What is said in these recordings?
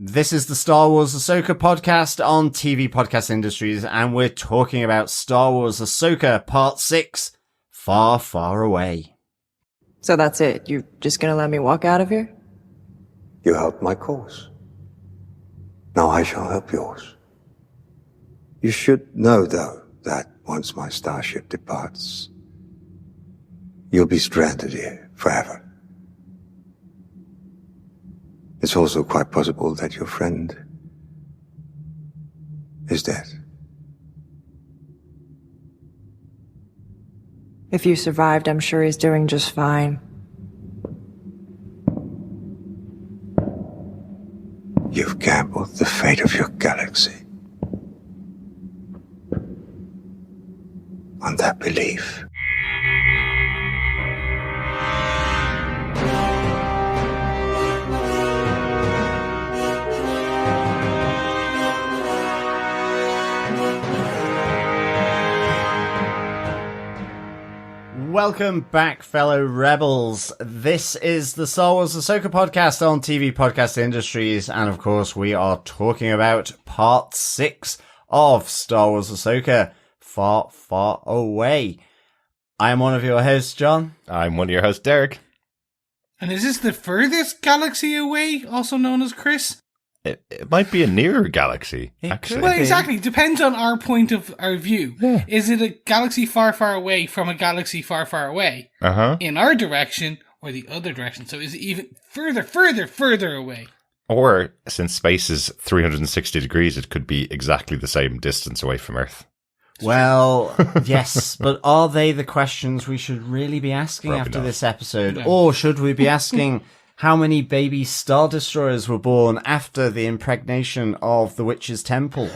This is the Star Wars Ahsoka podcast on TV Podcast Industries, and we're talking about Star Wars Ahsoka Part 6, Far, Far Away. So that's it? You're just gonna let me walk out of here? You helped my cause. Now I shall help yours. You should know, though, that once my starship departs, you'll be stranded here forever. It's also quite possible that your friend is dead. If you survived, I'm sure he's doing just fine. You've gambled the fate of your galaxy on that belief. Welcome back, fellow rebels. This is the Star Wars Ahsoka podcast on TV Podcast Industries, and of course we are talking about Part 6 of Star Wars Ahsoka, Far, Far Away. I am one of your hosts, John. I'm one of your hosts, Derek. And is this the furthest galaxy away, also known as Chris? It might be a nearer galaxy, actually. Well, exactly. Depends on our point of our view. Yeah. Is it a galaxy far, far away from a galaxy far, far away in our direction or the other direction? So is it even further away? Or, since space is 360 degrees, it could be exactly the same distance away from Earth. Well, yes, but are they the questions we should really be asking Probably after not. this episode? No. Or should we be asking how many baby Star Destroyers were born after the impregnation of the Witch's Temple?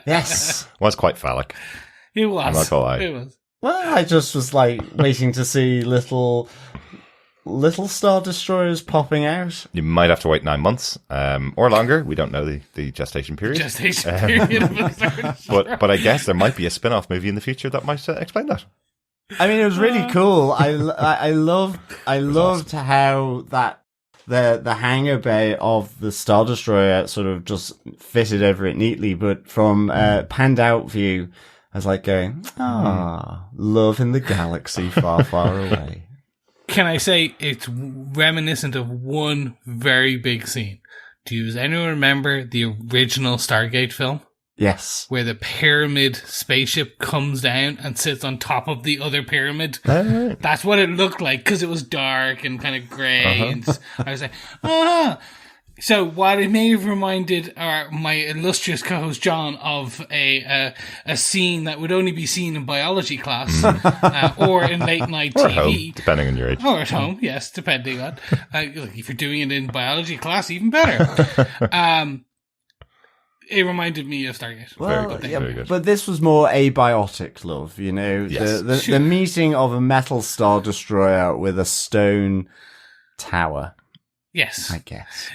Yes. Was quite phallic. It was. I'm not gonna lie. It was. Well, I just was like waiting to see little Star Destroyers popping out. You might have to wait 9 months, or longer. We don't know the gestation period. Gestation period of a Star Destroyer. But I guess there might be a spin-off movie in the future that might explain that. I mean, it was really cool. I loved how that the hangar bay of the Star Destroyer sort of just fitted over it neatly, but from a panned out view, I was like going, love in the galaxy far, far away. Can I say it's reminiscent of one very big scene? Does anyone remember the original Stargate film? Yes. Where the pyramid spaceship comes down and sits on top of the other pyramid. Right. That's what it looked like, because it was dark and kind of grey. And I was like, So while it may have reminded my illustrious co-host John of a scene that would only be seen in biology class or in late night Or TV. at home, depending on your age. Or at home, yes, depending on. Look, if you're doing it in biology class, even better. It reminded me of Stargate. Well, Very good, yeah, very good. but this was more abiotic love, you know, Yes. the meeting of a metal Star Destroyer with a stone tower, Yes. I guess.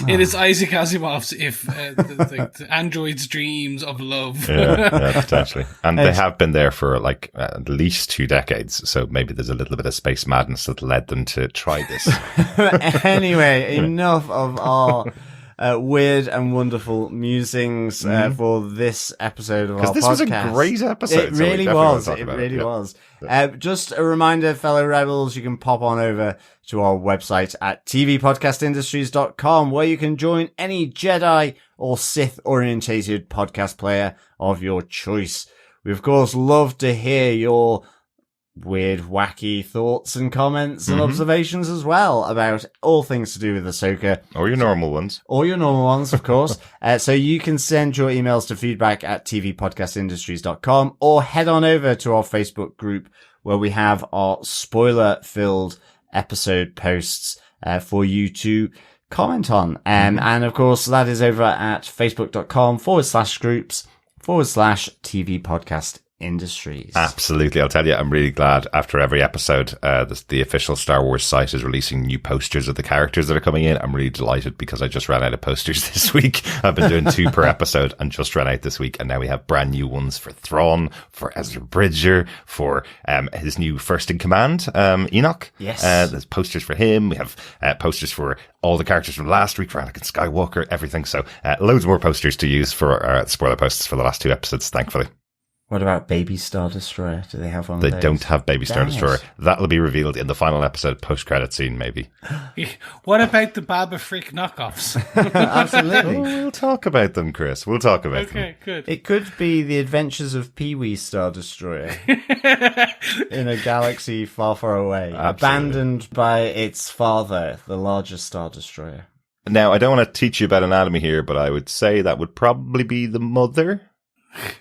It is Isaac Asimov's if the android's dreams of love. Yeah, potentially. And they have been there for like at least 2 decades, so maybe there's a little bit of space madness that led them to try this. Anyway, enough of our weird and wonderful musings for this episode of our podcast. Because this was a great episode. It so we really definitely want was. to talk It about really Yeah. was. Just a reminder, fellow rebels, you can pop on over to our website at tvpodcastindustries.com, where you can join any Jedi or Sith orientated podcast player of your choice. We of course love to hear your weird, wacky thoughts and comments and observations as well about all things to do with Ahsoka. Or your normal ones. Or your normal ones, of course. So you can send your emails to feedback at tvpodcastindustries.com or head on over to our Facebook group where we have our spoiler-filled episode posts for you to comment on. And of course, that is over at facebook.com/groups/TV Podcast Industries. Absolutely. I'll tell you, I'm really glad after every episode, the official Star Wars site is releasing new posters of the characters that are coming in. I'm really delighted because I just ran out of posters this week. I've been doing 2 per episode and just ran out this week. And now we have brand new ones for Thrawn, for Ezra Bridger, for his new first in command, Enoch. Yes. There's posters for him. We have posters for all the characters from last week, for Anakin Skywalker, everything. So loads more posters to use for spoiler posts for the last 2 episodes, thankfully. What about Baby Star Destroyer? Do they have one They of those? don't have Baby Star Dang it. Destroyer. That'll be revealed in the final episode post-credit scene, maybe. What about the Baba Freak knockoffs? Absolutely. Oh, we'll talk about them, Chris. We'll talk about them. Okay, good. It could be the adventures of Pee-wee Star Destroyer in a galaxy far, far away, abandoned by its father, the larger Star Destroyer. Now, I don't want to teach you about anatomy here, but I would say that would probably be the mother.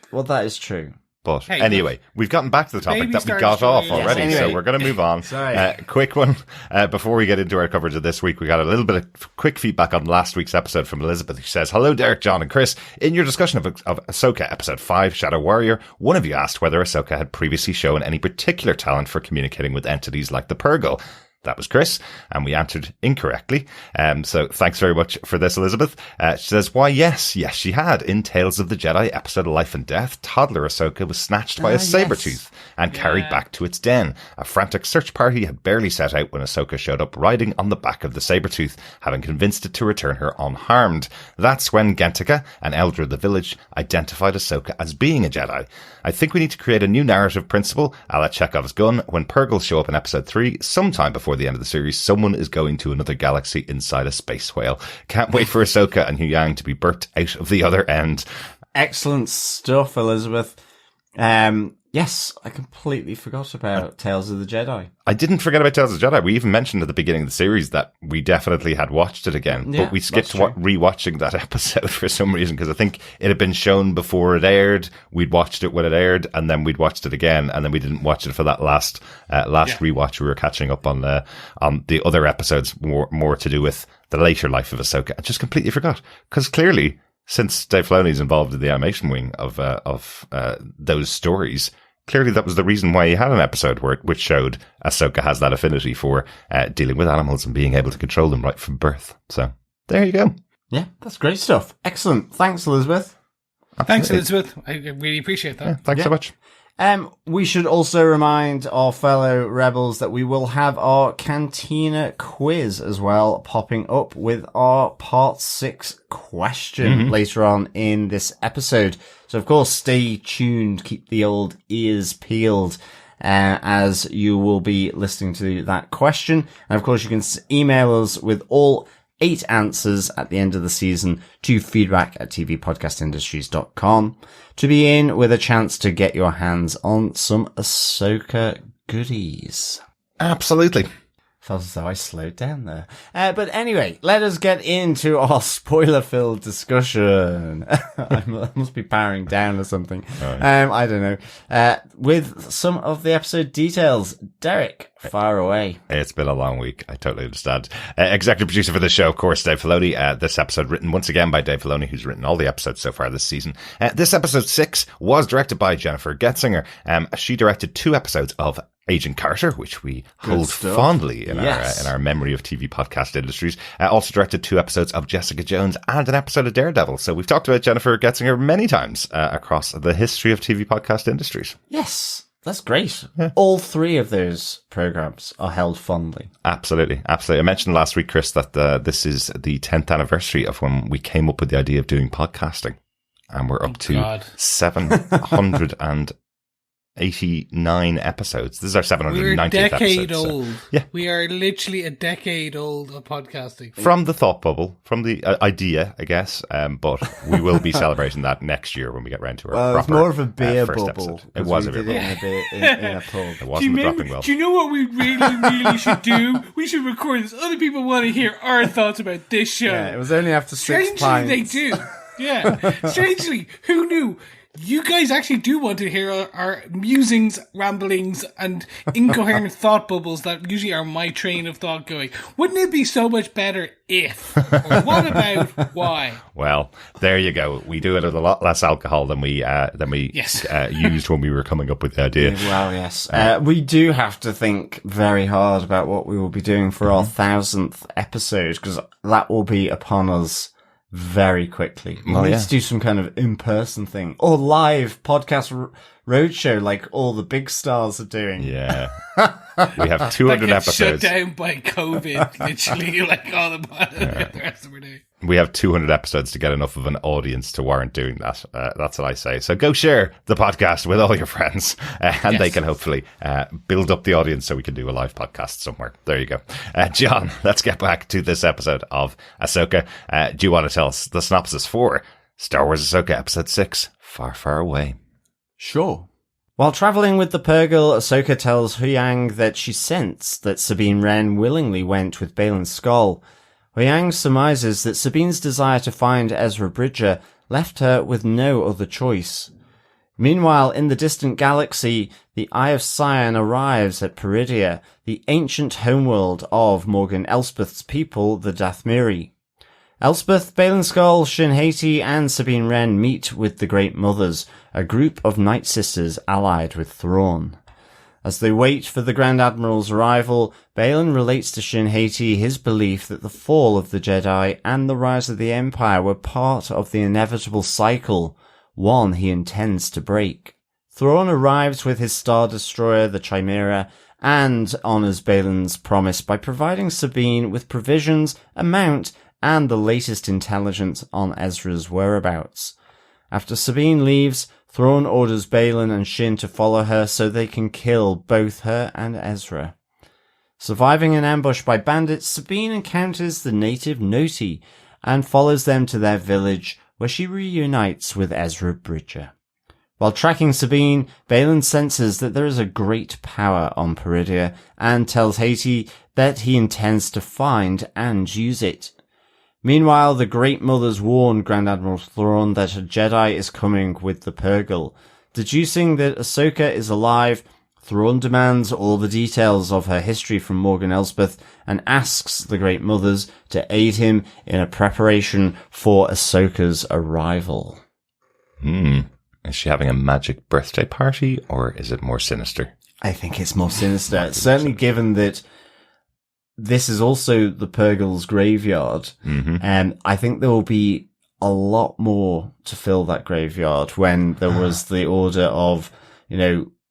Well, that is true. But Hey, anyway, we've gotten back to the topic Baby that we Star got off Destroyer. already, Yes, so anyway. we're going to move on. Sorry. Quick one. Before we get into our coverage of this week, we got a little bit of quick feedback on last week's episode from Elizabeth, who says, "Hello, Derek, John, and Chris. In your discussion of Ahsoka, episode 5, Shadow Warrior, one of you asked whether Ahsoka had previously shown any particular talent for communicating with entities like the Purgill. That was Chris, and we answered incorrectly. So thanks very much for this, Elizabeth. She says, why, yes, she had. In Tales of the Jedi, episode Life and Death, toddler Ahsoka was snatched by a saber-tooth and carried back to its den. A frantic search party had barely set out when Ahsoka showed up riding on the back of the saber-tooth, having convinced it to return her unharmed. That's when Getzinger, an elder of the village, identified Ahsoka as being a Jedi. I think we need to create a new narrative principle, a la Chekhov's gun. When Purgill show up in episode 3, sometime before the end of the series, someone is going to another galaxy inside a space whale. Can't wait for Ahsoka and Huyang to be birthed out of the other end." Excellent stuff, Elizabeth. Yes, I completely forgot about Tales of the Jedi. I didn't forget about Tales of the Jedi. We even mentioned at the beginning of the series that we definitely had watched it again, Yeah, but we skipped that's true. rewatching that episode for some reason, because I think it had been shown before it aired. We'd watched it when it aired, and then we'd watched it again, and then we didn't watch it for that last rewatch. We were catching up on the other episodes, more to do with the later life of Ahsoka. I just completely forgot, because clearly, since Dave Filoni's involved in the animation wing of those stories, clearly that was the reason why he had an episode which showed Ahsoka has that affinity for dealing with animals and being able to control them right from birth. So there you go. Yeah, that's great stuff. Excellent. Thanks, Elizabeth. Thanks, Elizabeth. I really appreciate that. Yeah, thanks so much. We should also remind our fellow rebels that we will have our Cantina quiz as well, popping up with our part 6 question later on in this episode. So of course, stay tuned, keep the old ears peeled, as you will be listening to that question. And of course, you can email us with all 8 answers at the end of the season to feedback@tvpodcastindustries.com to be in with a chance to get your hands on some Ahsoka goodies. Absolutely. Felt as though I slowed down there. But anyway, let us get into our spoiler-filled discussion. I must be powering down or something. I don't know. With some of the episode details. Derek, fire away. It's been a long week. I totally understand. Executive producer for the show, of course, Dave Filoni. This episode written once again by Dave Filoni, who's written all the episodes so far this season. This episode 6 was directed by Jennifer Getzinger. She directed 2 episodes of Agent Carter, which we hold stuff. fondly in Yes. our memory of TV podcast industries. Also directed 2 episodes of Jessica Jones and an episode of Daredevil. So we've talked about Jennifer Getzinger many times across the history of TV podcast industries. Yes, that's great. Yeah. All 3 of those programs are held fondly. Absolutely. Absolutely. I mentioned last week, Chris, that this is the 10th anniversary of when we came up with the idea of doing podcasting. And we're up to 789 episodes. This is our 790th We're a decade episode, old. Yeah. We are literally a decade old of podcasting. From the thought bubble, from the idea, I guess. But we will be celebrating that next year when we get round to our Well, proper it's more of a beer first bubble. episode. It was a we beer did bubble. it in a pub. It wasn't dropping well. Do you know what we really should do? We should record this. Other people want to hear our thoughts about this show. Yeah, it was only after 6 Strangely, pints. they do. Yeah. Strangely, who knew? you guys actually do want to hear our musings, ramblings, and incoherent thought bubbles that usually are my train of thought going, wouldn't it be so much better if? Or what about why? Well, there you go. We do it with a lot less alcohol than we used when we were coming up with the idea. Well, yes. We do have to think very hard about what we will be doing for our 1000th episode, because that will be upon us very quickly. We need to do some kind of in-person thing or live podcast roadshow like all the big stars are doing. Yeah. We have 200 episodes. Shut down by COVID, literally, like all the rest of the day. We have 200 episodes to get enough of an audience to warrant doing that. That's what I say. So go share the podcast with all your friends, and they can hopefully build up the audience so we can do a live podcast somewhere. There you go. John, let's get back to this episode of Ahsoka. Do you want to tell us the synopsis for Star Wars Ahsoka Episode 6, Far, Far Away? Sure. While travelling with the Purgill, Ahsoka tells Huyang that she sensed that Sabine Wren willingly went with Baylon Skoll. Huyang surmises that Sabine's desire to find Ezra Bridger left her with no other choice. Meanwhile, in the distant galaxy, the Eye of Sion arrives at Peridea, the ancient homeworld of Morgan Elsbeth's people, the Dathomiri. Elsbeth, Baylon Skoll, Shin Hati, and Sabine Wren meet with the Great Mothers, a group of Nightsisters allied with Thrawn. As they wait for the Grand Admiral's arrival, Baylon relates to Shin Hati his belief that the fall of the Jedi and the rise of the Empire were part of the inevitable cycle, one he intends to break. Thrawn arrives with his Star Destroyer, the Chimera, and honours Baylon's promise by providing Sabine with provisions, a mount, and the latest intelligence on Ezra's whereabouts. After Sabine leaves, Thrawn orders Baylon and Shin to follow her so they can kill both her and Ezra. Surviving an ambush by bandits, Sabine encounters the native Noti and follows them to their village, where she reunites with Ezra Bridger. While tracking Sabine, Baylon senses that there is a great power on Peridea and tells Hati that he intends to find and use it. Meanwhile, the Great Mothers warn Grand Admiral Thrawn that a Jedi is coming with the Purgill. Deducing that Ahsoka is alive, Thrawn demands all the details of her history from Morgan Elsbeth and asks the Great Mothers to aid him in a preparation for Ahsoka's arrival. Is she having a magic birthday party, or is it more sinister? I think it's more sinister. Certainly given that this is also the Purgill's graveyard. And I think there will be a lot more to fill that graveyard when there was the order of,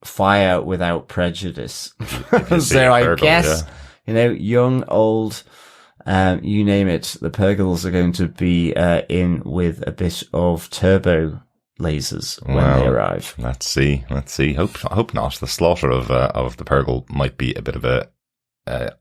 fire without prejudice. So I guess, young, old, you name it, the Purgills are going to be in with a bit of turbo lasers when they arrive. Let's see. Hope not. The slaughter of the Purgill might be a bit of a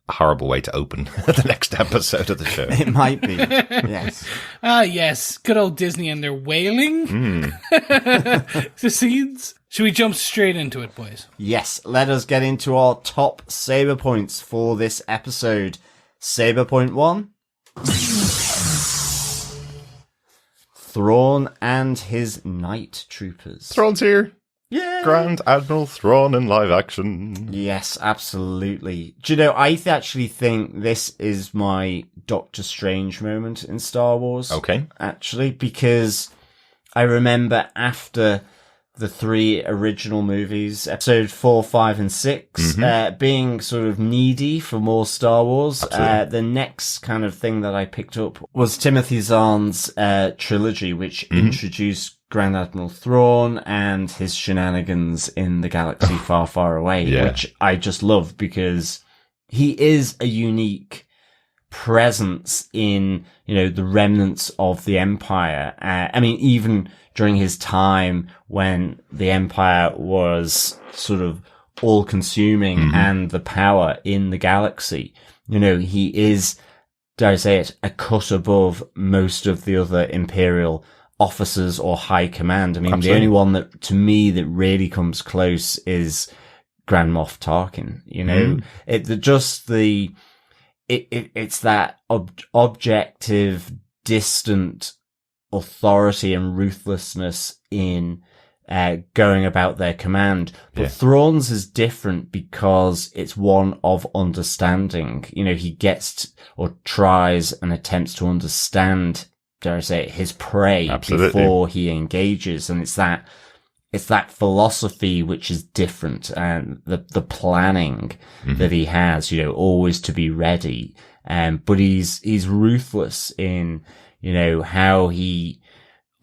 horrible way to open the next episode of the show. It might be, yes. Yes. Good old Disney and their wailing. The scenes. Should we jump straight into it, boys? Yes, let us get into our top saber points for this episode. Saber point 1. Thrawn and his night troopers. Thrawn's here. Yeah. Grand Admiral Thrawn in live action. Yes, absolutely. Do you know, I actually think this is my Doctor Strange moment in Star Wars. Okay. Actually, because I remember after the 3 original movies, episode 4, 5, and 6, being sort of needy for more Star Wars. The next kind of thing that I picked up was Timothy Zahn's trilogy, which introduced Grand Admiral Thrawn and his shenanigans in the galaxy far, far away, which I just love because he is a unique presence in, the remnants of the Empire. Even during his time when the Empire was sort of all-consuming and the power in the galaxy, he is, dare I say it, a cut above most of the other Imperial officers or high command. Absolutely. The only one that, to me, that really comes close is Grand Moff Tarkin. It's that objective, distant authority and ruthlessness in going about their command. But Thrawn's is different because it's one of understanding. You know, he gets or tries and attempts to understand, dare I say, his prey before he engages. And it's that philosophy which is different, and the planning that he has, you know, always to be ready. But he's ruthless in, you know, how he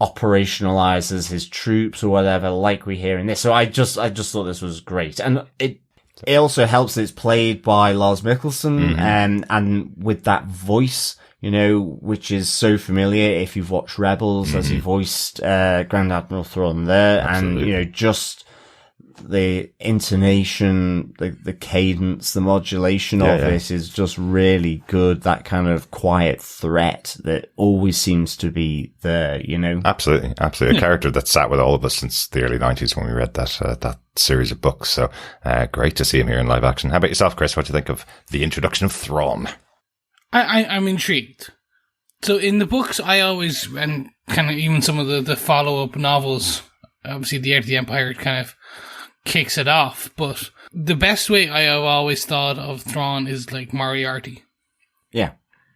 operationalizes his troops or whatever, like we hear in this. So I just thought this was great. And it also helps that it's played by Lars Mikkelsen, and with that voice, you know, which is so familiar if you've watched Rebels, as he voiced Grand Admiral Thrawn there. Absolutely. And, you know, just the intonation, the cadence, the modulation of it is just really good. That kind of quiet threat that always seems to be there, you know? Absolutely. A character that sat with all of us since the early 90s when we read that series of books. So, great to see him here in live action. How about yourself, Chris? What do you think of the introduction of Thrawn? I'm intrigued. So in the books, I always, and kind of even some of the follow-up novels, obviously The Heir to the Empire kind of kicks it off, but the best way I have always thought of Thrawn is like Moriarty. Yeah.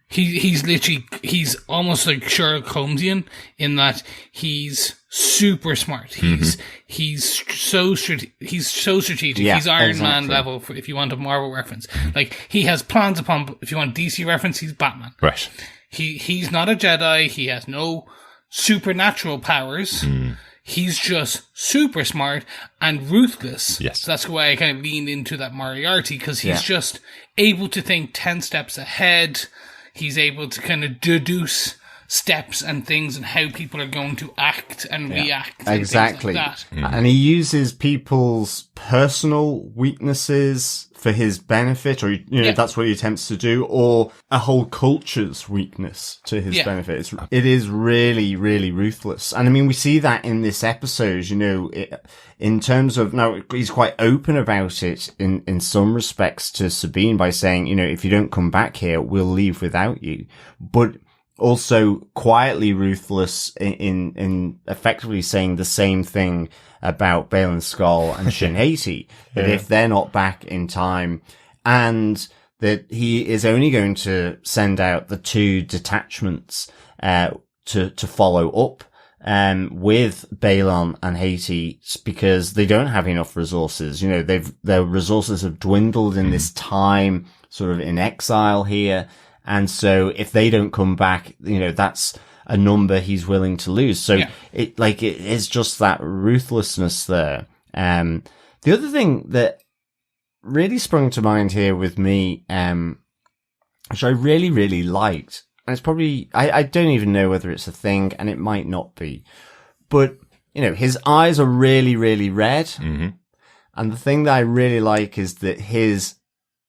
He's almost like Sherlock Holmesian in that he's super smart. He's so strategic. Yeah, he's Iron exactly. Man level, if you want a Marvel reference. Like, he has plans upon, if you want DC reference, he's Batman. Right. He's not a Jedi. He has no supernatural powers. He's just super smart and ruthless. Yes. So that's why I kind of leaned into that Moriarty, because he's just able to think 10 steps ahead. He's able to kind of deduce steps and things and how people are going to act and react. And exactly. things like that. And he uses people's personal weaknesses for his benefit, or, you know, that's what he attempts to do, or a whole culture's weakness to his benefit. It is really, really ruthless. And I mean, we see that in this episode, you know, in terms of, now he's quite open about it in some respects to Sabine by saying, you know, if you don't come back here, we'll leave without you. But also quietly ruthless in effectively saying the same thing about Baylon Skoll and Shin Hati, that if they're not back in time, and that he is only going to send out the 2 detachments to follow up with Baylon and Hati, because they don't have enough resources. You know, their resources have dwindled in this time, sort of in exile here. And so if they don't come back, you know, that's a number he's willing to lose. So it is just that ruthlessness there. The other thing that really sprung to mind here with me, which I really, really liked, and it's probably, I don't even know whether it's a thing, and it might not be, but, you know, his eyes are really, really red. And the thing that I really like is that his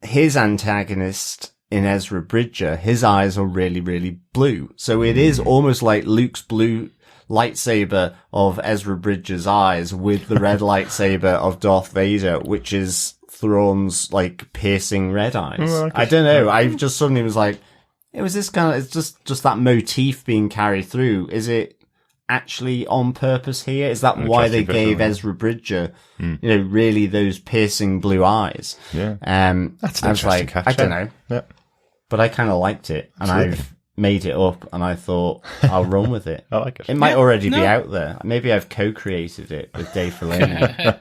antagonist in Ezra Bridger, his eyes are really, really blue. So it is almost like Luke's blue lightsaber of Ezra Bridger's eyes with the red lightsaber of Darth Vader, which is Thrawn's, like, piercing red eyes. I don't know. I just suddenly was like, it was this kind of, it's just that motif being carried through. Is it actually on purpose here? Is that why they gave Ezra Bridger, you know, really those piercing blue eyes? Yeah. That's an interesting catch. I don't know. Yeah. But I kind of liked it, and I've made it up, and I thought I'll run with it. I like it. It might already be out there. Maybe I've co-created it with Dave Filoni.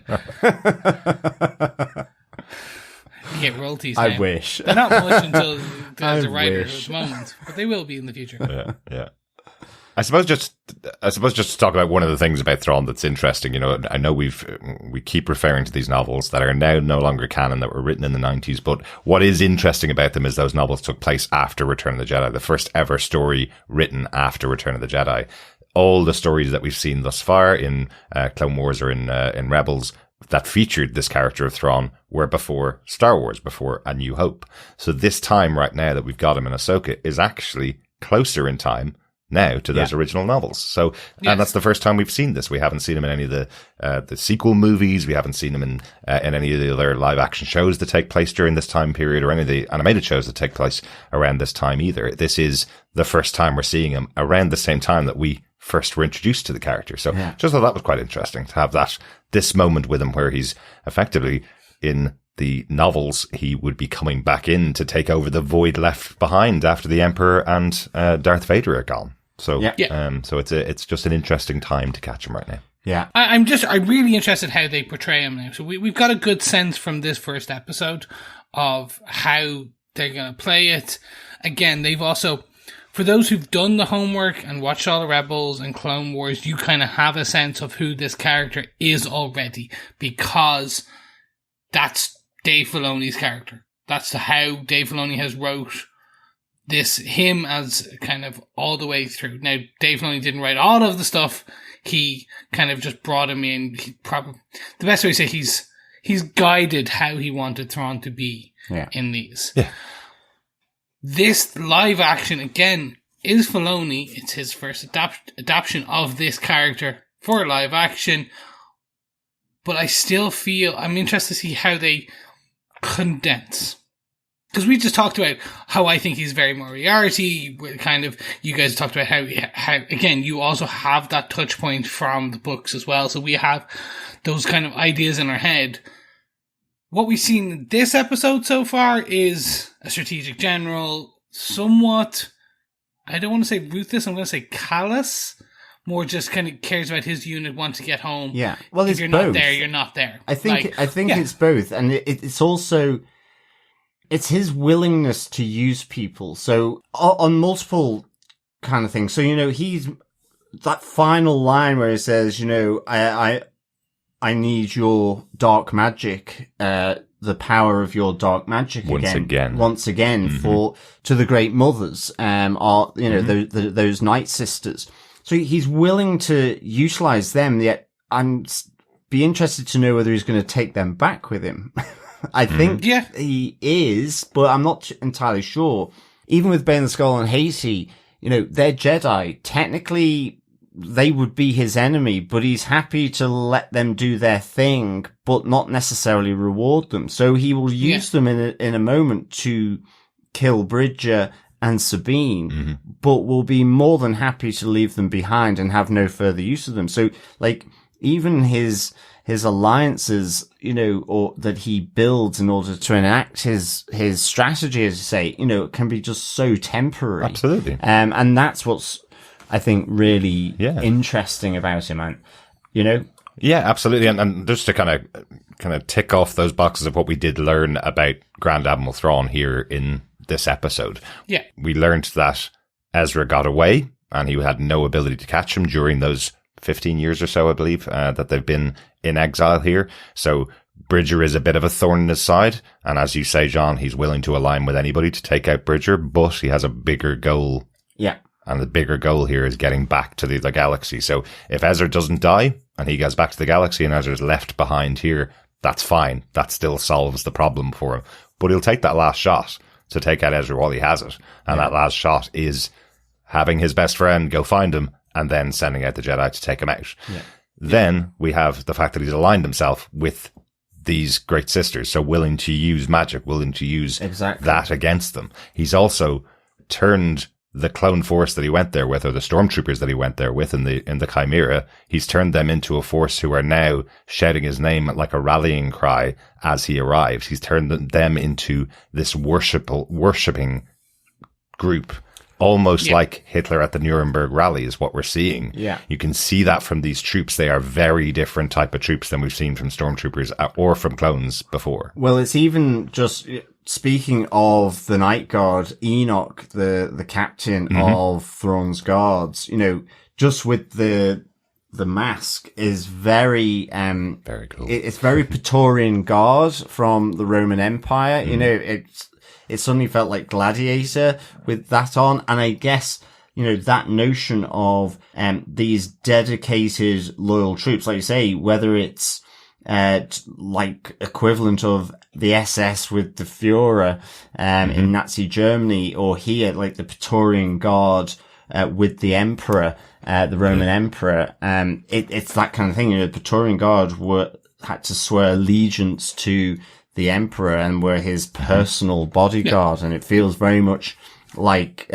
You get royalties. I wish. They're not much until there's a writer at the moment, but they will be in the future. Yeah. I suppose just to talk about one of the things about Thrawn that's interesting. You know, I know we keep referring to these novels that are now no longer canon, that were written in the 90s, but what is interesting about them is those novels took place after Return of the Jedi, the first ever story written after Return of the Jedi. All the stories that we've seen thus far in Clone Wars or in Rebels that featured this character of Thrawn were before Star Wars, before A New Hope. So this time right now that we've got him in Ahsoka is actually closer in time now to those original novels. So, and that's the first time we've seen this. We haven't seen him in any of the sequel movies. We haven't seen him in any of the other live action shows that take place during this time period, or any of the animated shows that take place around this time either. This is the first time we're seeing him around the same time that we first were introduced to the character. So just thought that was quite interesting to have this moment with him where he's effectively in the novels, he would be coming back in to take over the void left behind after the Emperor and Darth Vader are gone. So, so it's just an interesting time to catch him right now. Yeah. I'm really interested how they portray him now. So we've got a good sense from this first episode of how they're going to play it. Again, they've also, for those who've done the homework and watched all the Rebels and Clone Wars, you kind of have a sense of who this character is already, because that's Dave Filoni's character. That's how Dave Filoni has wrote him as kind of all the way through. Now, Dave Filoni didn't write all of the stuff. He kind of just brought him in. The best way to say he's guided how he wanted Thrawn to be in these. Yeah. This live action, again, is Filoni. It's his first adaptation of this character for live action. But I still feel I'm interested to see how they condense. Because we just talked about how I think he's very Moriarty. Kind of, you guys talked about how again, you also have that touch point from the books as well. So we have those kind of ideas in our head. What we've seen in this episode so far is a strategic general, somewhat, I don't want to say ruthless, I'm going to say callous. More just kind of cares about his unit, wants to get home. Yeah. Well, if you're both. not there, you're not there. I think it's both. And it's also, it's his willingness to use people. So on multiple kind of things. So, he's that final line where he says, I need your dark magic, the power of your dark magic once again to the Great Mothers, those Nightsisters. So he's willing to utilize them, yet I'm be interested to know whether he's going to take them back with him. I think he is, but I'm not entirely sure. Even with Baylon Skoll and Hati, they're Jedi. Technically, they would be his enemy, but he's happy to let them do their thing, but not necessarily reward them. So he will use them in a moment to kill Bridger and Sabine, but will be more than happy to leave them behind and have no further use of them. So, even his alliances, or that he builds in order to enact his strategy, as you say, can be just so temporary. Absolutely. And that's what's, I think, really interesting about him, Yeah, absolutely. And just to kind of tick off those boxes of what we did learn about Grand Admiral Thrawn here in this episode. Yeah. We learned that Ezra got away and he had no ability to catch him during those 15 years or so, I believe, that they've been in exile here. So Bridger is a bit of a thorn in his side. And as you say, John, he's willing to align with anybody to take out Bridger, but he has a bigger goal. Yeah. And the bigger goal here is getting back to the galaxy. So if Ezra doesn't die and he goes back to the galaxy and Ezra's left behind here, that's fine. That still solves the problem for him. But he'll take that last shot to take out Ezra while he has it. And that last shot is having his best friend go find him and then sending out the Jedi to take him out. Yeah. Then we have the fact that he's aligned himself with these great sisters. So willing to use magic, willing to use that against them. He's also turned the clone force that he went there with, or the stormtroopers that he went there with in the Chimera, he's turned them into a force who are now shouting his name like a rallying cry as he arrives. He's turned them into this worshipping group, almost like Hitler at the Nuremberg rally is what we're seeing. Yeah. You can see that from these troops. They are very different type of troops than we've seen from stormtroopers or from clones before. Well, it's even just... Speaking of the Night Guard, Enoch, the captain of Thrawn's guards, just with the mask is very cool. It's very Praetorian Guard from the Roman Empire. It suddenly felt like Gladiator with that on. And I guess, that notion of, these dedicated loyal troops, like you say, whether it's, equivalent of the SS with the Führer, in Nazi Germany, or here, like the Praetorian Guard, with the Emperor, the Roman Emperor. It's that kind of thing. The Praetorian Guard had to swear allegiance to the Emperor and were his personal bodyguard. And it feels very much like,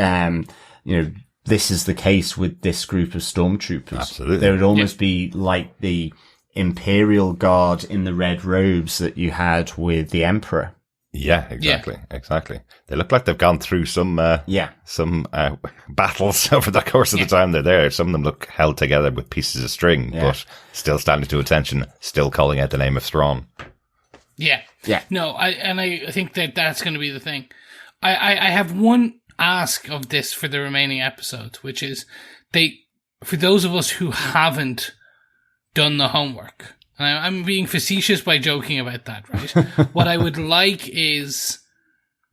this is the case with this group of stormtroopers. Absolutely. They would almost be like the Imperial Guard in the red robes that you had with the Emperor. Yeah, exactly. They look like they've gone through some battles over the course of the time they're there. Some of them look held together with pieces of string, but still standing to attention, still calling out the name of Thrawn. Yeah. Yeah. No, I think that's going to be the thing. I have one ask of this for the remaining episodes, which is for those of us who haven't done the homework, and I'm being facetious by joking about that, right? What I would like is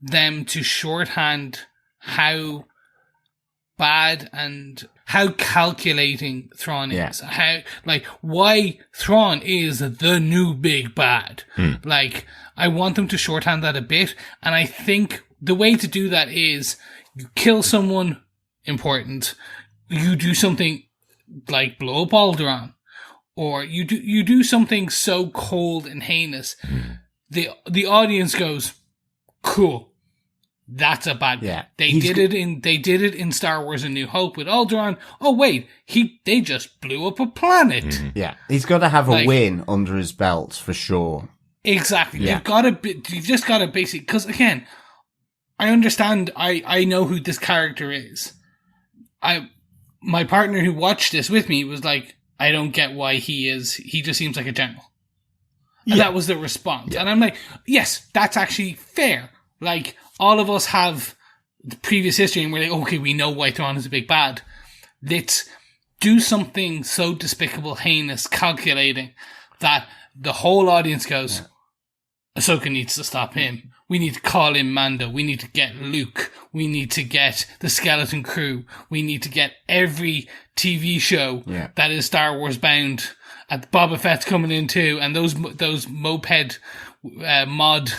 them to shorthand how bad and how calculating Thrawn is. How, why Thrawn is the new big bad. I want them to shorthand that a bit, and I think the way to do that is you kill someone important, you do something like blow up Alderaan, or you do something so cold and heinous, the audience goes, cool, that's a bad guy. They did it in Star Wars: A New Hope with Alderaan. Oh wait, they just blew up a planet. Yeah, he's got to have a win under his belt for sure. Exactly. Yeah. You've just got to basically, because again, I understand. I know who this character is. My partner who watched this with me was like, I don't get why he just seems like a general. And that was the response. Yeah. And I'm like, yes, that's actually fair. Like, all of us have the previous history and we're like, okay, we know why Thrawn is a big bad. Let's do something so despicable, heinous, calculating that the whole audience goes, Ahsoka needs to stop him. We need to call in Mando. We need to get Luke. We need to get the Skeleton Crew. We need to get every TV show that is Star Wars bound. And Boba Fett's coming in too. And those moped mod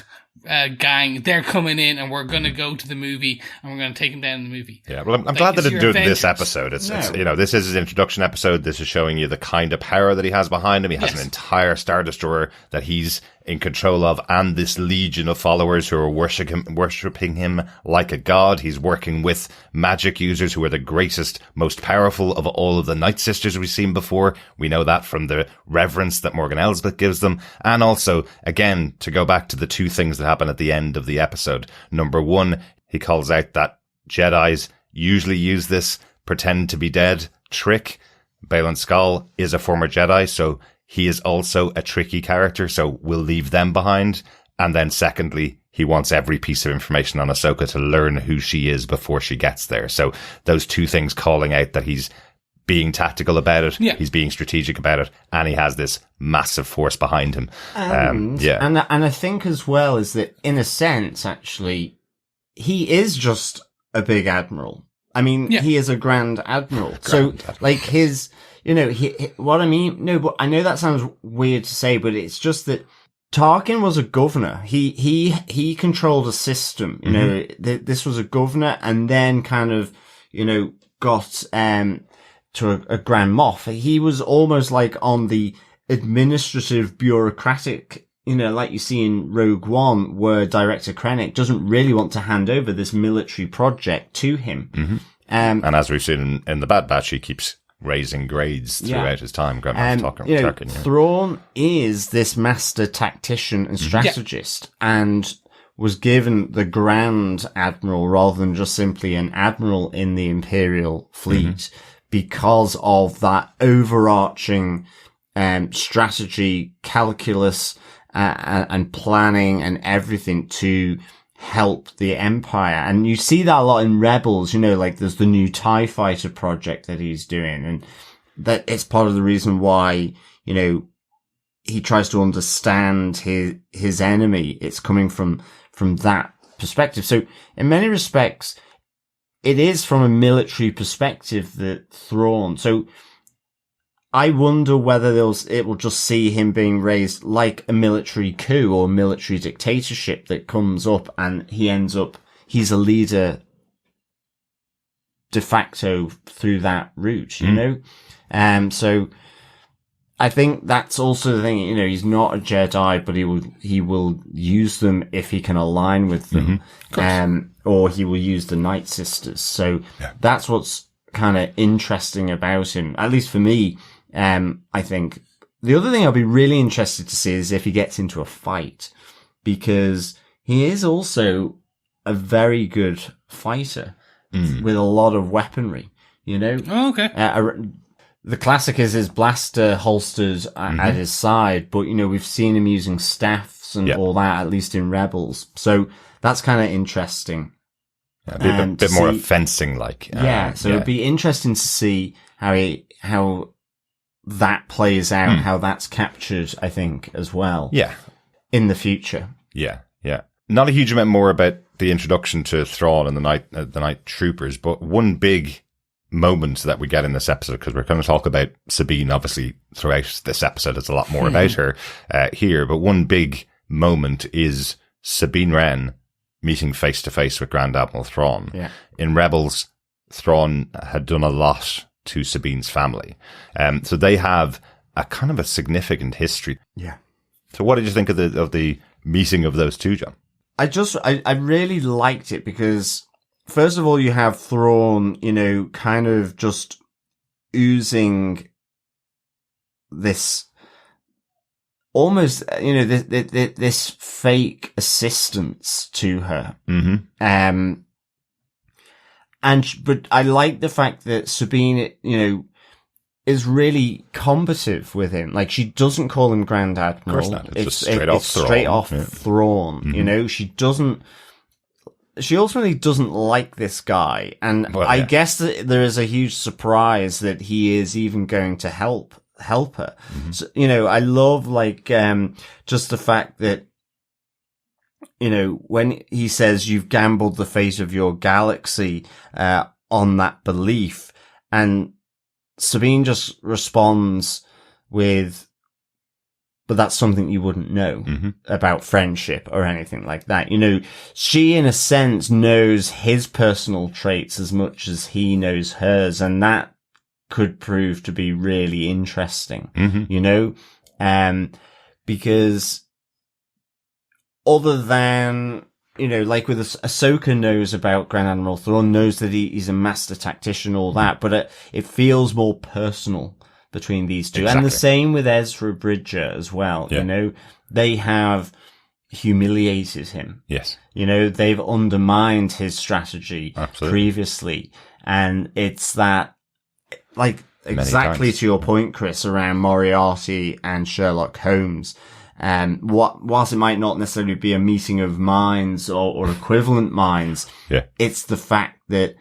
gang, they're coming in, and we're going to go to the movie and we're going to take him down in the movie. Yeah, well, I'm glad that it did this episode. It's this is his introduction episode. This is showing you the kind of power that he has behind him. He has an entire Star Destroyer that he's in control of, and this legion of followers who are worshipping him like a god. He's working with magic users who are the greatest, most powerful of all of the Nightsisters we've seen before. We know that from the reverence that Morgan Elsbeth gives them. And also, again, to go back to the two things that happen at the end of the episode. Number one, he calls out that Jedis usually use this pretend to be dead trick. Baylon Skoll is a former Jedi, so he is also a tricky character, so we'll leave them behind. And then secondly, he wants every piece of information on Ahsoka to learn who she is before she gets there. So those two things calling out that he's being tactical about it, he's being strategic about it, and he has this massive force behind him. And I think as well is that in a sense, actually, he is just a big admiral. I mean, he is a Grand Admiral. Like his, what I mean, no, but I know that sounds weird to say, but it's just that Tarkin was a governor. He controlled a system, this was a governor, and then kind of, got, to a Grand Moff. He was almost like on the administrative bureaucratic, like you see in Rogue One, where Director Krennic doesn't really want to hand over this military project to him. Mm-hmm. And as we've seen in the Bad Batch, he keeps raising grades throughout his time. Grand Moff Tarkin. Thrawn is this master tactician and strategist, and was given the Grand Admiral rather than just simply an admiral in the Imperial fleet because of that overarching strategy, calculus, and planning and everything to help the Empire. And you see that a lot in Rebels, like there's the new TIE fighter project that he's doing, and that it's part of the reason why, he tries to understand his enemy. It's coming from that perspective. So in many respects, it is from a military perspective that Thrawn. So I wonder whether it will just see him being raised like a military coup or military dictatorship that comes up, and he's a leader de facto through that route, So I think that's also the thing, he's not a Jedi, but he will use them if he can align with them. Or he will use the Nightsisters. So that's what's kind of interesting about him, at least for me. I think the other thing I'll be really interested to see is if he gets into a fight, because he is also a very good fighter with a lot of weaponry, you know? Oh, okay. The classic is his blaster holstered at his side, but, you know, we've seen him using staffs and all that, at least in Rebels. So that's kind of interesting. Yeah, a bit more fencing-like. It'd be interesting to see how that plays out, how that's captured, I think, as well. Yeah. In the future. Yeah. Not a huge amount more about the introduction to Thrawn and the Night Troopers, but one big moment that we get in this episode, because we're going to talk about Sabine, obviously, throughout this episode. It's a lot more about her here, but one big moment is Sabine Wren meeting face to face with Grand Admiral Thrawn. Yeah. In Rebels, Thrawn had done a lot to Sabine's family. So they have a kind of a significant history. Yeah. So what did you think of the meeting of those two, John? I really liked it because, first of all, you have Thrawn, you know, kind of just oozing this almost, you know, this fake assistance to her. Mm-hmm. But I like the fact that Sabine, you know, is really combative with him. Like, she doesn't call him Grand Admiral. Of course not. It's straight off Thrawn. You know, she ultimately doesn't like this guy. And I guess that there is a huge surprise that he is even going to help her. So, you know, I love, like, just the fact that, you know, when he says you've gambled the fate of your galaxy, on that belief, and Sabine just responds with, but that's something you wouldn't know about friendship or anything like that. You know, she, in a sense, knows his personal traits as much as he knows hers, and that could prove to be really interesting, you know, because other than, you know, like with Ahsoka knows about Grand Admiral Thrawn, knows that he's a master tactician, all that, but it feels more personal between these two. Exactly. And the same with Ezra Bridger as well. You know, they have humiliated him. Yes. You know, they've undermined his strategy previously. And it's that, like, exactly to your point, Chris, around Moriarty and Sherlock Holmes. Whilst it might not necessarily be a meeting of minds or equivalent minds, it's the fact that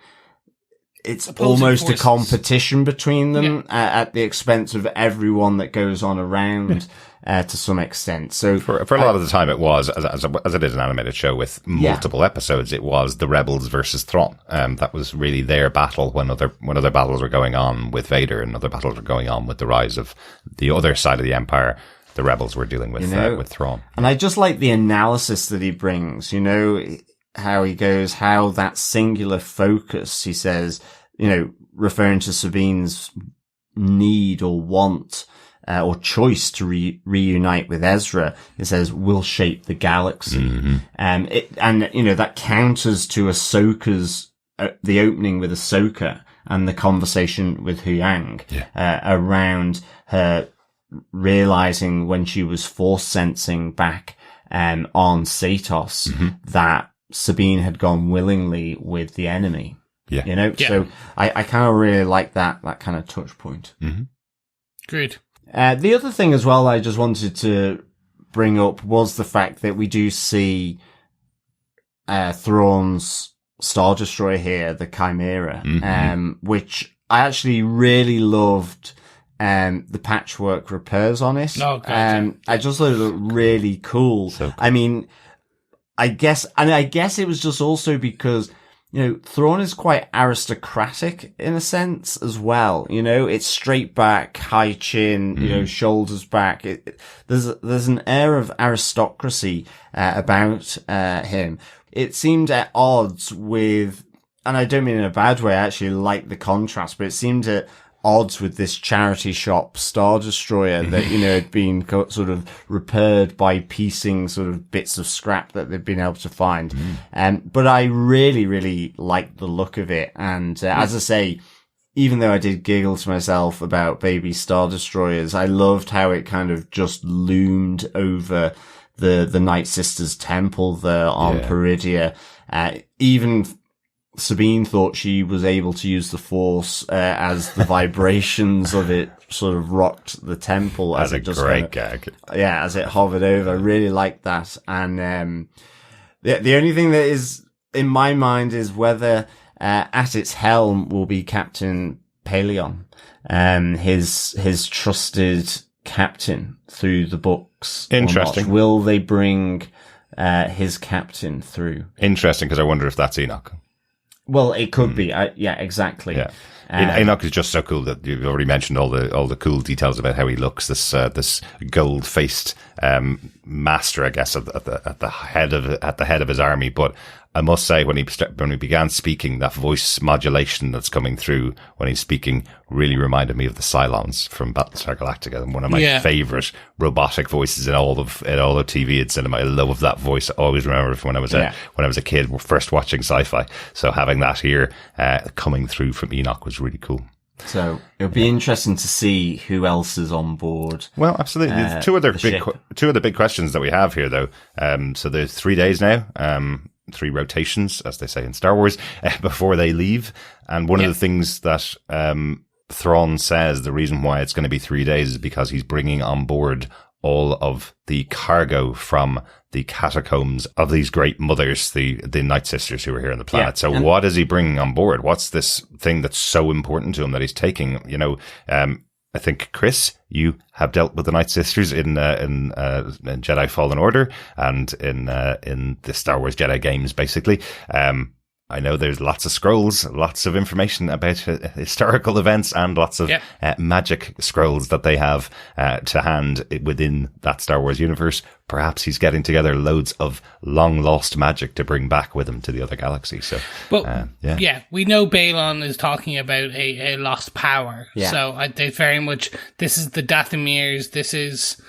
it's opposing almost forces. A competition between them at the expense of everyone that goes on around to some extent. So for a lot of the time, it was as it is an animated show with multiple episodes. It was the Rebels versus Thrawn. That was really their battle when other battles were going on with Vader and other battles were going on with the rise of the other side of the Empire. The Rebels were dealing with with Thrawn. And I just like the analysis that he brings, you know, how he goes, how that singular focus, he says, you know, referring to Sabine's need or want, or choice to reunite with Ezra, he says, will shape the galaxy. And you know, that counters to Ahsoka's, the opening with Ahsoka and the conversation with Huyang, around her realizing when she was force sensing back on Satos that Sabine had gone willingly with the enemy. You know, so I kind of really like that kind of touch point. Great. The other thing as well I just wanted to bring up was the fact that we do see Thrawn's Star Destroyer here, the Chimera, which I actually really loved. The patchwork repairs on it. Oh, gotcha. I just thought it looked really cool. So cool. I mean, I guess it was just also because, you know, Thrawn is quite aristocratic in a sense as well. You know, it's straight back, high chin, you know, shoulders back. There's an air of aristocracy, about, him. It seemed at odds with, and I don't mean in a bad way, I actually like the contrast, but it seemed at odds with this charity shop Star Destroyer that, you know, had been sort of repaired by piecing sort of bits of scrap that they've been able to find. But I really, really liked the look of it. And as I say, even though I did giggle to myself about baby Star Destroyers, I loved how it kind of just loomed over the Nightsisters temple there on Peridea. Even Sabine thought she was able to use the Force as the vibrations of it sort of rocked the temple. That's as a it just great gag. Yeah, as it hovered over. I really liked that. And the only thing that is in my mind is whether at its helm will be Captain Baylon, his trusted captain through the books. Interesting. Will they bring his captain through? Interesting, because I wonder if that's Enoch. Well, it could be. Yeah, exactly. Yeah. Enoch is just so cool that you've already mentioned all the cool details about how he looks. This gold faced master, I guess, at the head of his army. But I must say, when he began speaking, that voice modulation that's coming through when he's speaking really reminded me of the Cylons from Battlestar Galactica, and one of my favorite robotic voices in all of TV and cinema. I love that voice. I always remember it when I was a kid, first watching sci-fi. So having that here coming through from Enoch was really cool. So it'll be interesting to see who else is on board. Well, absolutely. Two other big questions that we have here, though. So there's 3 days now. 3 rotations, as they say in Star Wars, before they leave. And one of the things that Thrawn says, the reason why it's going to be 3 days is because he's bringing on board all of the cargo from the catacombs of these great mothers, the Nightsisters who are here on the planet. So what is he bringing on board? What's this thing that's so important to him that he's taking? You know, I think, Chris, you have dealt with the Nightsisters in Jedi Fallen Order and in the Star Wars Jedi games, basically. I know there's lots of scrolls, lots of information about historical events, and lots of magic scrolls that they have to hand within that Star Wars universe. Perhaps he's getting together loads of long lost magic to bring back with him to the other galaxy. So, but we know Baylon is talking about a lost power. Yeah. So they very much, this is the Dathomiri's, this is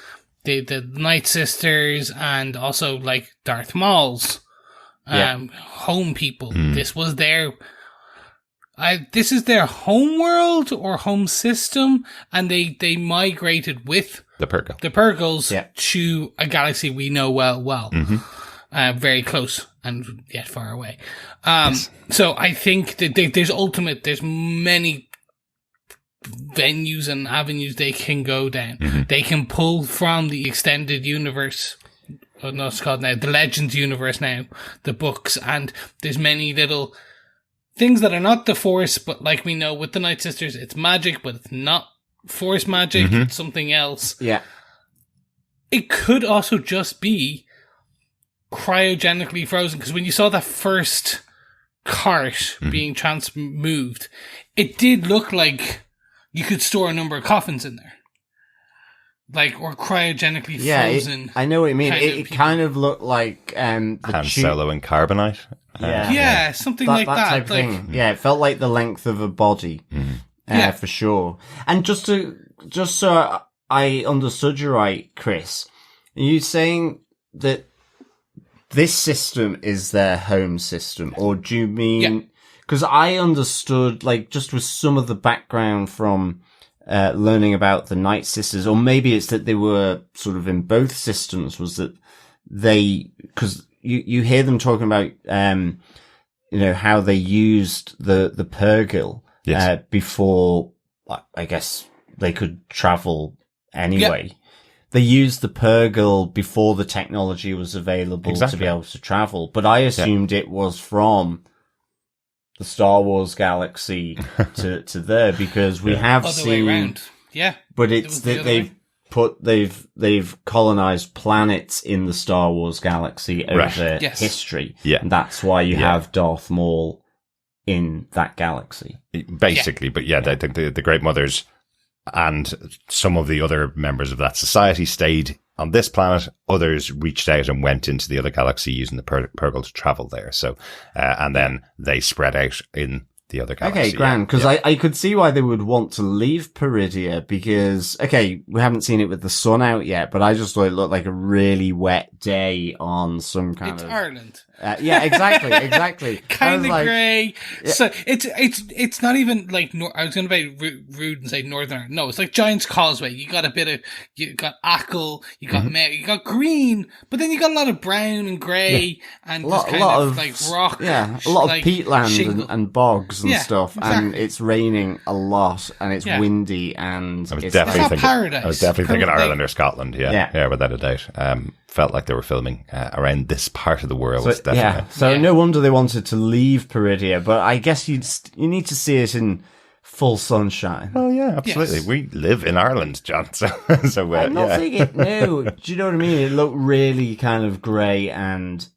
the Nightsisters, and also like Darth Maul's home people. This was their this is their homeworld or home system, and they migrated with the Purgills to a galaxy we know well. Very close and yet far away. So I think that there's many venues and avenues they can go down. They can pull from the extended universe. Oh, no, it's called now the Legends universe now, the books, and there's many little things that are not the Force, but like we know with the Nightsisters, it's magic, but it's not Force magic, it's something else. Yeah. It could also just be cryogenically frozen, because when you saw that first cart being moved, it did look like you could store a number of coffins in there. Like, or cryogenically frozen. I know what you mean. It kind of looked like Han Solo and Carbonite. Something like that. Type of thing. Yeah, it felt like the length of a body, for sure. And just so I understood you right, Chris, are you saying that this system is their home system, or do you mean? Because I understood, like, just with some of the background from learning about the Nightsisters, or maybe it's that they were sort of in both systems, was that because you hear them talking about, how they used the Purgill, before, I guess they could travel anyway. They used the Purgill before the technology was available to be able to travel, but I assumed it was from the Star Wars galaxy to there, because we have seen way around. But it's that they've colonized planets in the Star Wars galaxy over history. And that's why you have Darth Maul in that galaxy. Basically, but I think the Great Mothers and some of the other members of that society stayed on this planet. Others reached out and went into the other galaxy using the Purgill to travel there. So, and then they spread out in the other galaxy. Okay, grand, because I could see why they would want to leave Peridea because, okay, we haven't seen it with the sun out yet, but I just thought it looked like a really wet day on some kind It's of... Ireland. Yeah, exactly. Kind of like, grey. yeah. So it's not even like, I was going to be rude and say Northern Ireland. No, it's like Giant's Causeway. You got you got Achill, you got you got green, but then you got a lot of brown and grey and a lot of like rock. Yeah, a lot like of peatland and bogs and Yeah, stuff, exactly. and it's raining a lot, and it's windy, and I was it's definitely not thinking paradise. I was definitely thinking Like- Ireland or Scotland. Yeah, without a doubt. Felt like they were filming around this part of the world. Definitely. So no wonder they wanted to leave Peridea, but I guess you need to see it in full sunshine. Oh yeah, absolutely. Yes. We live in Ireland, John. So I'm not saying it. No, do you know what I mean? It looked really kind of grey and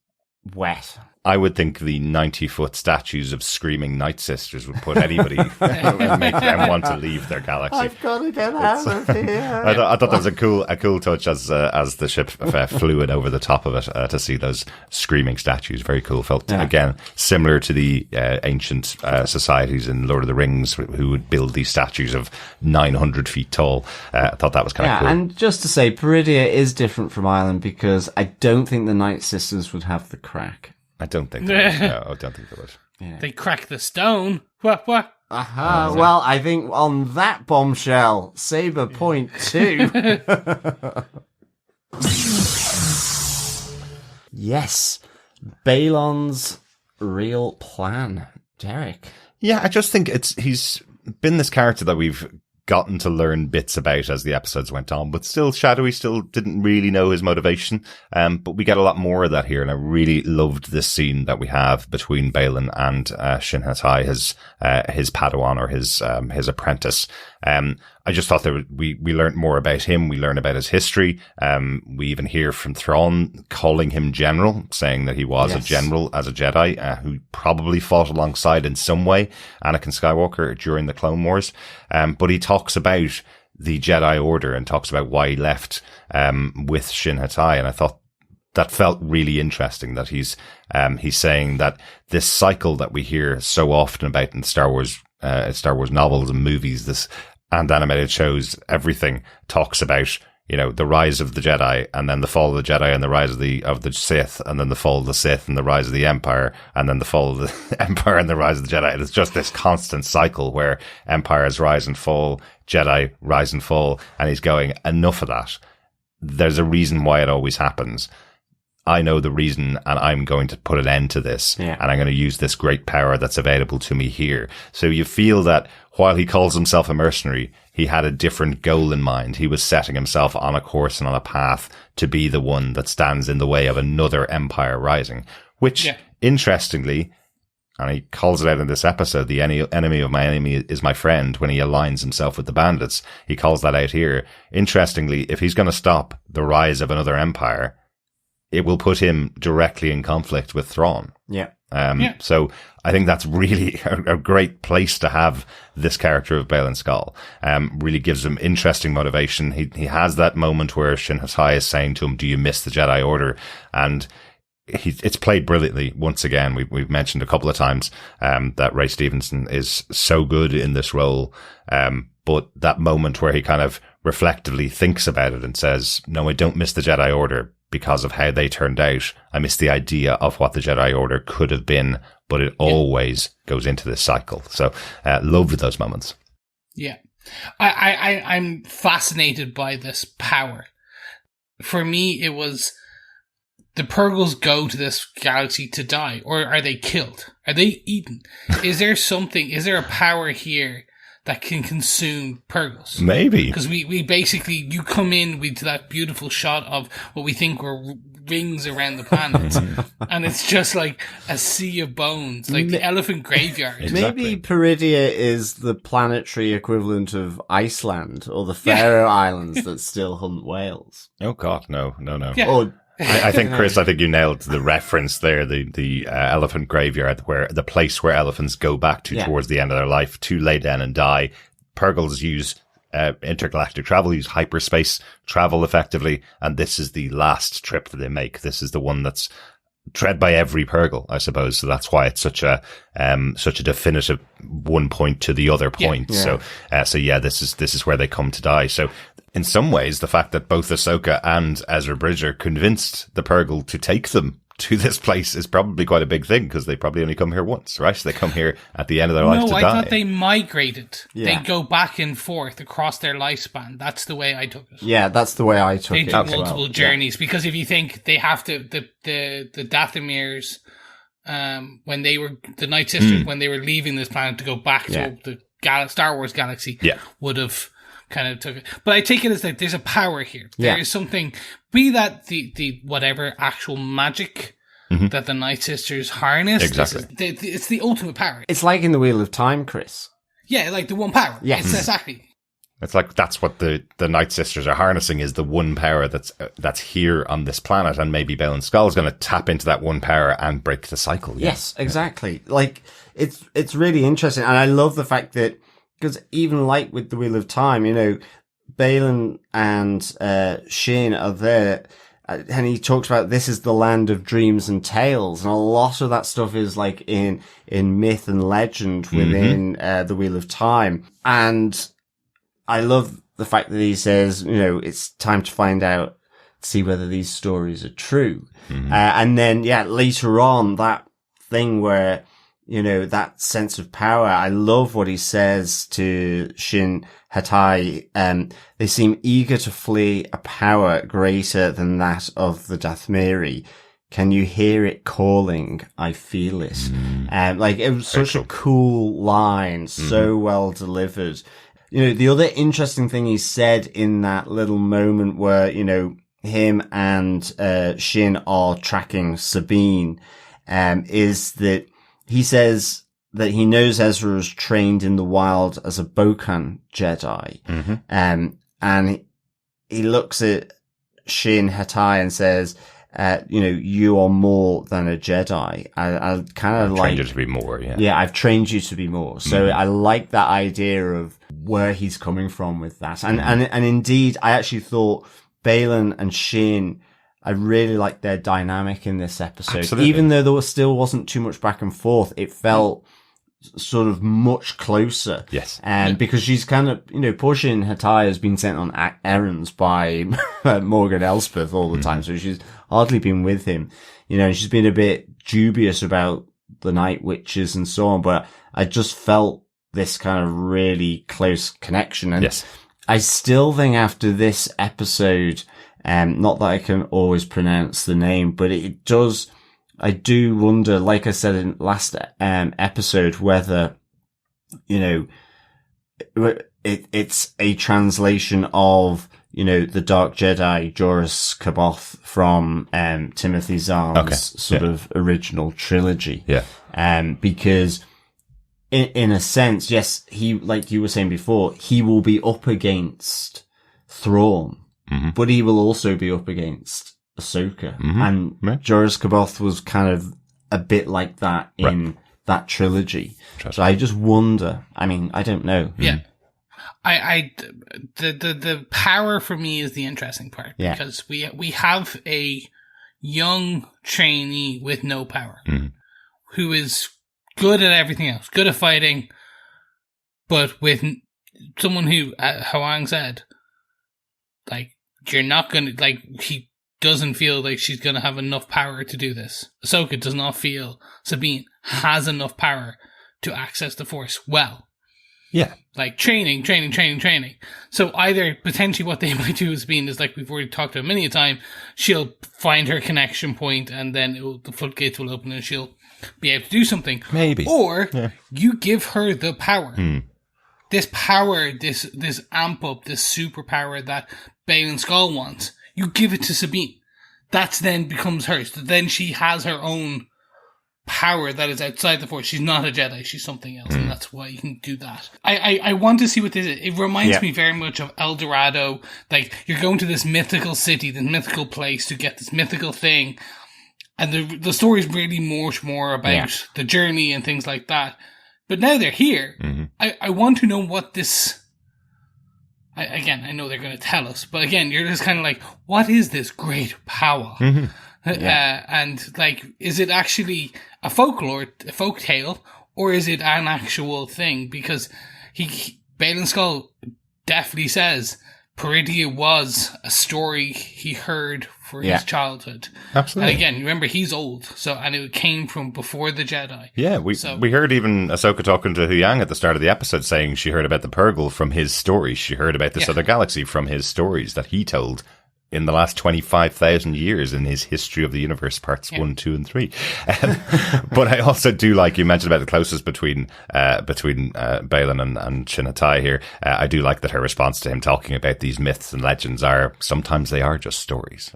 wet. I would think the 90-foot statues of screaming Nightsisters would put anybody, would make them want to leave their galaxy. Got to get out of here. I thought that was a cool touch as the ship flew in over the top of it to see those screaming statues. Very cool. Felt again similar to the ancient societies in Lord of the Rings who would build these statues of 900 feet tall. I thought that was kind of cool. And just to say, Peridea is different from Ireland because I don't think the Nightsisters would have the crack. I don't think they would. No, I don't think they would. Yeah. They crack the stone. What? Aha. Well, I think on that bombshell, Saber point 2. Yes. Baylon's real plan. Derek. Yeah, I just think he's been this character that we've gotten to learn bits about as the episodes went on, but still Shadowy still didn't really know his motivation. But we get a lot more of that here, and I really loved this scene that we have between Baylon and Shin Hati, his Padawan or his apprentice. I just thought that we learned more about him. We learn about his history. We even hear from Thrawn calling him general, saying that he was a general as a Jedi, who probably fought alongside in some way Anakin Skywalker during the Clone Wars. But he talks about the Jedi Order and talks about why he left, with Shin Hati. And I thought that felt really interesting that he's saying that this cycle that we hear so often about in Star Wars novels and movies, and animated shows, everything talks about, the rise of the Jedi and then the fall of the Jedi and the rise of the Sith and then the fall of the Sith and the rise of the Empire and then the fall of the Empire and the rise of the Jedi. And it's just this constant cycle where empires rise and fall, Jedi rise and fall. And he's going, enough of that. There's a reason why it always happens. I know the reason, and I'm going to put an end to this, and I'm going to use this great power that's available to me here. So you feel that while he calls himself a mercenary, he had a different goal in mind. He was setting himself on a course and on a path to be the one that stands in the way of another empire rising, which, interestingly, and he calls it out in this episode, the enemy of my enemy is my friend, when he aligns himself with the bandits. He calls that out here. Interestingly, if he's going to stop the rise of another empire, it will put him directly in conflict with Thrawn. So I think that's really a great place to have this character of Baylon Skoll. Really gives him interesting motivation. He has that moment where Shin Hati is saying to him, do you miss the Jedi Order? And it's played brilliantly once again. We've mentioned a couple of times that Ray Stevenson is so good in this role. But that moment where he kind of reflectively thinks about it and says, no, I don't miss the Jedi Order because of how they turned out. I miss the idea of what the Jedi Order could have been, but it always goes into this cycle. So loved those moments. Yeah. I'm fascinated by this power. For me, it was the Purgills go to this galaxy to die, or are they killed? Are they eaten? Is there a power here that can consume Purgills? Maybe. Because we basically, you come in with that beautiful shot of what we think were rings around the planet, and it's just like a sea of bones, like the elephant graveyard. Exactly. Maybe Peridea is the planetary equivalent of Iceland or the Faroe Islands that still hunt whales. Oh God, no. Yeah. Or I think, Chris, you nailed the reference there, the elephant graveyard, where the place where elephants go back to towards the end of their life to lay down and die. Purgills use intergalactic travel, use hyperspace travel effectively, and this is the last trip that they make. This is the one that's tread by every Purgill, I suppose. So that's why it's such a definitive one point to the other point. Yeah. So this is where they come to die. So in some ways, the fact that both Ahsoka and Ezra Bridger convinced the Purgill to take them to this place is probably quite a big thing, because they probably only come here once, right? They come here at the end of their life to die. No, I thought they migrated. Yeah. They go back and forth across their lifespan. That's the way I took it. Yeah, that's the way I took They it. do as multiple well. journeys, because if you think they have to, the Dathomiri's, when they were, the Nightsisters, when they were leaving this planet to go back to the Star Wars galaxy, would have kind of took it. But I take it as that there's a power here. There is something, be that the whatever actual magic that the Nightsisters harness. Exactly. It's the ultimate power. It's like in the Wheel of Time, Chris. Yeah, like the one power. Yes. It's exactly. It's like that's what the Nightsisters are harnessing, is the one power that's here on this planet, and maybe Baylon Skoll is going to tap into that one power and break the cycle. Yeah. Yes, exactly. Like, it's really interesting, and I love the fact that, because even like with the Wheel of Time, you know, Baylon and Shin are there, and he talks about this is the land of dreams and tales, and a lot of that stuff is like in myth and legend within the Wheel of Time. And I love the fact that he says, you know, it's time to find out, see whether these stories are true. And then, later on, that thing where, you know, that sense of power. I love what he says to Shin Hati. They seem eager to flee a power greater than that of the Dathomiri. Can you hear it calling? I feel it. Like, it was such a cool line, so well delivered. You know, the other interesting thing he said in that little moment where, you know, him and Shin are tracking Sabine, is that he says that he knows Ezra is trained in the wild as a Bokan Jedi. And he looks at Shin Hati and says, you know, you are more than a Jedi. I kind of like... trained you to be more, Yeah, I've trained you to be more. So I like that idea of where he's coming from with that. And indeed, I actually thought Baylon and Shin, I really liked their dynamic in this episode. Absolutely. Even though there still wasn't too much back and forth, it felt sort of much closer. Yes. And because she's kind of, you know, poor Shin Hati has been sent on errands by Morgan Elsbeth all the time. So she's hardly been with him, you know, and she's been a bit dubious about the Night Witches and so on. But I just felt this kind of really close connection. And Yes. I still think after this episode, not that I can always pronounce the name, but it does, I do wonder, like I said in last episode, whether, you know, it's a translation of, you know, the Dark Jedi, Joruus C'baoth from Timothy Zahn's sort of original trilogy. Yeah. Because in a sense, yes, he, like you were saying before, he will be up against Thrawn, but he will also be up against Ahsoka. And Joruus C'baoth was kind of a bit like that in that trilogy. So I just wonder, I mean, I don't know. Yeah. The power for me is the interesting part, because we have a young trainee with no power who is good at everything else, good at fighting, but with someone who, Huyang said, like, you're not gonna, like, he doesn't feel like she's gonna have enough power to do this. Ahsoka does not feel Sabine has enough power to access the Force well. Yeah. Like, training. So either, potentially what they might do with Sabine is, like we've already talked about many a time, she'll find her connection point and then the floodgates will open and she'll be able to do something. Maybe. Or you give her the power. This power, this amp up, this superpower that Baylon Skoll wants, you give it to Sabine. That then becomes hers. Then she has her own power that is outside the Force. She's not a Jedi, she's something else, and that's why you can do that. I want to see what this is. It reminds me very much of El Dorado. Like, you're going to this mythical city, this mythical place to get this mythical thing, and the story is really much more about the journey and things like that. But now they're here. I want to know what this... Again, I know they're going to tell us, but again, you're just kind of like, what is this great power And like, is it actually a folk tale, or is it an actual thing? Because Baylon Skoll definitely says Peridea was a story he heard for his childhood. Absolutely. And again, remember, he's old, and it came from before the Jedi. Yeah, we heard even Ahsoka talking to Huyang at the start of the episode, saying she heard about the Purgill from his stories. She heard about this other galaxy from his stories that he told in the last 25,000 years in his History of the Universe parts 1, 2, and 3. But I also do like, you mentioned about the closest between Baylon and Shin Hati here. I do like that her response to him talking about these myths and legends sometimes they are just stories.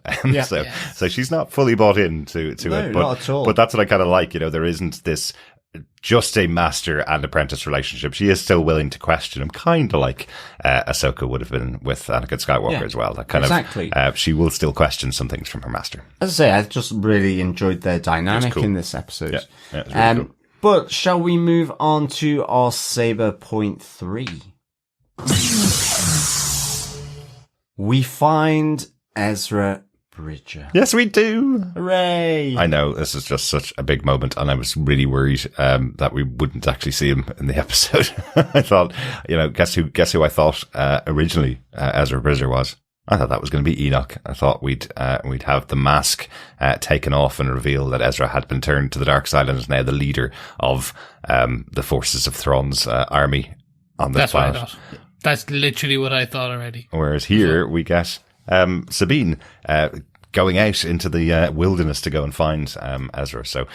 So she's not fully bought into it. But, not at all. But that's what I kind of like, there isn't this just a master and apprentice relationship. She is still willing to question him, kind of like Ahsoka would have been with Anakin Skywalker as well. That kind of she will still question some things from her master. As I say, I just really enjoyed their dynamic in this episode. Yeah, it was really cool. But shall we move on to our Saber point 3? We find Ezra Bridger. Yes, we do. Hooray! I know, this is just such a big moment, and I was really worried that we wouldn't actually see him in the episode. I thought, guess who I thought originally Ezra Bridger was? I thought that was going to be Enoch. I thought we'd have the mask taken off and reveal that Ezra had been turned to the dark side and is now the leader of the forces of Thrawn's army on this planet. That's what I thought. That's literally what I thought already. Whereas here we get Sabine going out into the wilderness to go and find Ezra. So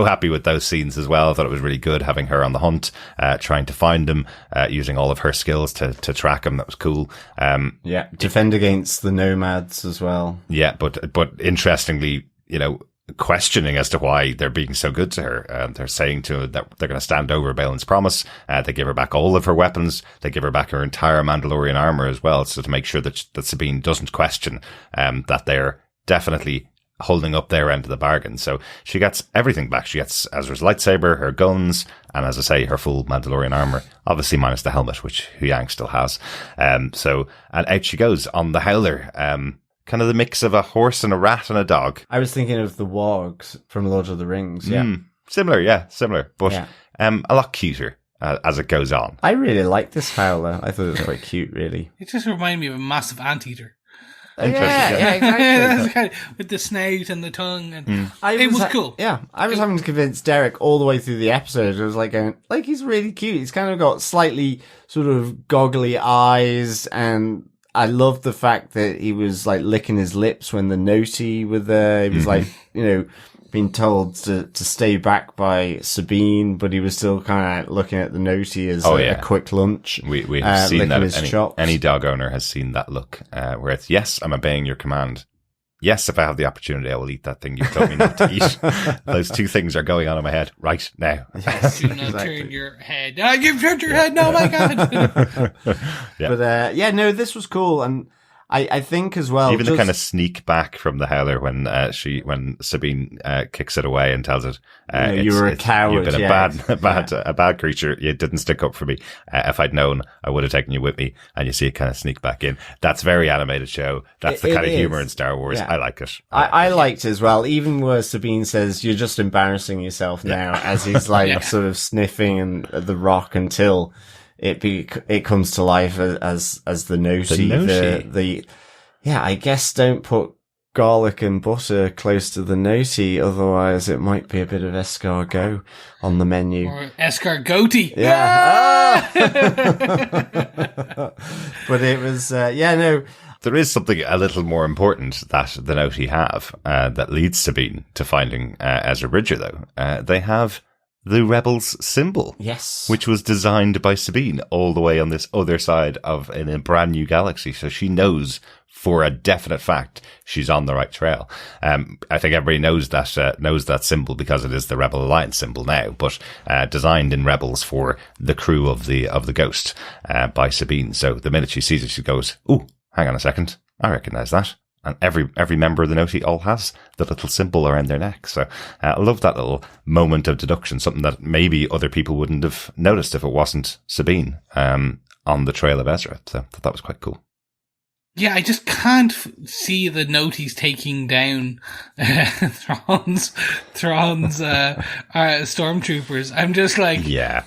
happy with those scenes as well. I thought it was really good having her on the hunt, trying to find him, using all of her skills to track him. That was cool. Defend against the nomads as well. Yeah, but interestingly, questioning as to why they're being so good to her. They're saying to her that they're going to stand over Baylon's promise. They give her back all of her weapons. They give her back her entire Mandalorian armor as well. So to make sure that Sabine doesn't question, that they're definitely holding up their end of the bargain. So she gets everything back. She gets Ezra's lightsaber, her guns, and as I say, her full Mandalorian armor, obviously minus the helmet, which Huyang still has. And out she goes on the Howler. Kind of the mix of a horse and a rat and a dog. I was thinking of the wargs from Lord of the Rings. Yeah, similar, but a lot cuter as it goes on. I really like this Howler. I thought it was quite cute, really. It just reminded me of a massive anteater. Yeah, exactly. With the snout and the tongue, and it was cool. Yeah, I was having to convince Derek all the way through the episode. I was like going, he's really cute. He's kind of got slightly sort of goggly eyes, and I love the fact that he was like licking his lips when the Noti were there. He was like, being told to stay back by Sabine, but he was still kind of looking at the Noti as a quick lunch. We have seen that. Any dog owner has seen that look, where it's, yes, I'm obeying your command. Yes, if I have the opportunity, I will eat that thing you told me not to eat. Those two things are going on in my head right now. Yes, do not turn your head. You've turned your head. No, my God. But this was cool, and I think as well. Even the kind of sneak back from the Howler when Sabine kicks it away and tells it, you were a coward. You've been a bad creature. You didn't stick up for me. If I'd known, I would have taken you with me. And you see it kind of sneak back in. That's very animated show. That's the kind of humor in Star Wars. Yeah. I like it. I liked it as well. Even where Sabine says, "You're just embarrassing yourself now," as he's like sort of sniffing the rock until it comes to life as the Noti. I guess don't put garlic and butter close to the Noti, otherwise it might be a bit of escargot on the menu. Or escargoty. Yeah. But it was, There is something a little more important that the Noti have, that leads Sabine to finding Ezra Bridger, though. They have the Rebels symbol. Yes. Which was designed by Sabine all the way on this other side in a brand new galaxy. So she knows for a definite fact she's on the right trail. I think everybody knows that symbol because it is the Rebel Alliance symbol now, but designed in Rebels for the crew of the Ghost by Sabine. So the minute she sees it, she goes, "Ooh, hang on a second, I recognize that." And every member of the Noti all has the little symbol around their neck. So I love that little moment of deduction, something that maybe other people wouldn't have noticed if it wasn't Sabine on the trail of Ezra. So I thought that was quite cool. Yeah, I just can't see the noties taking down Thrawn's stormtroopers. I'm just like, yeah.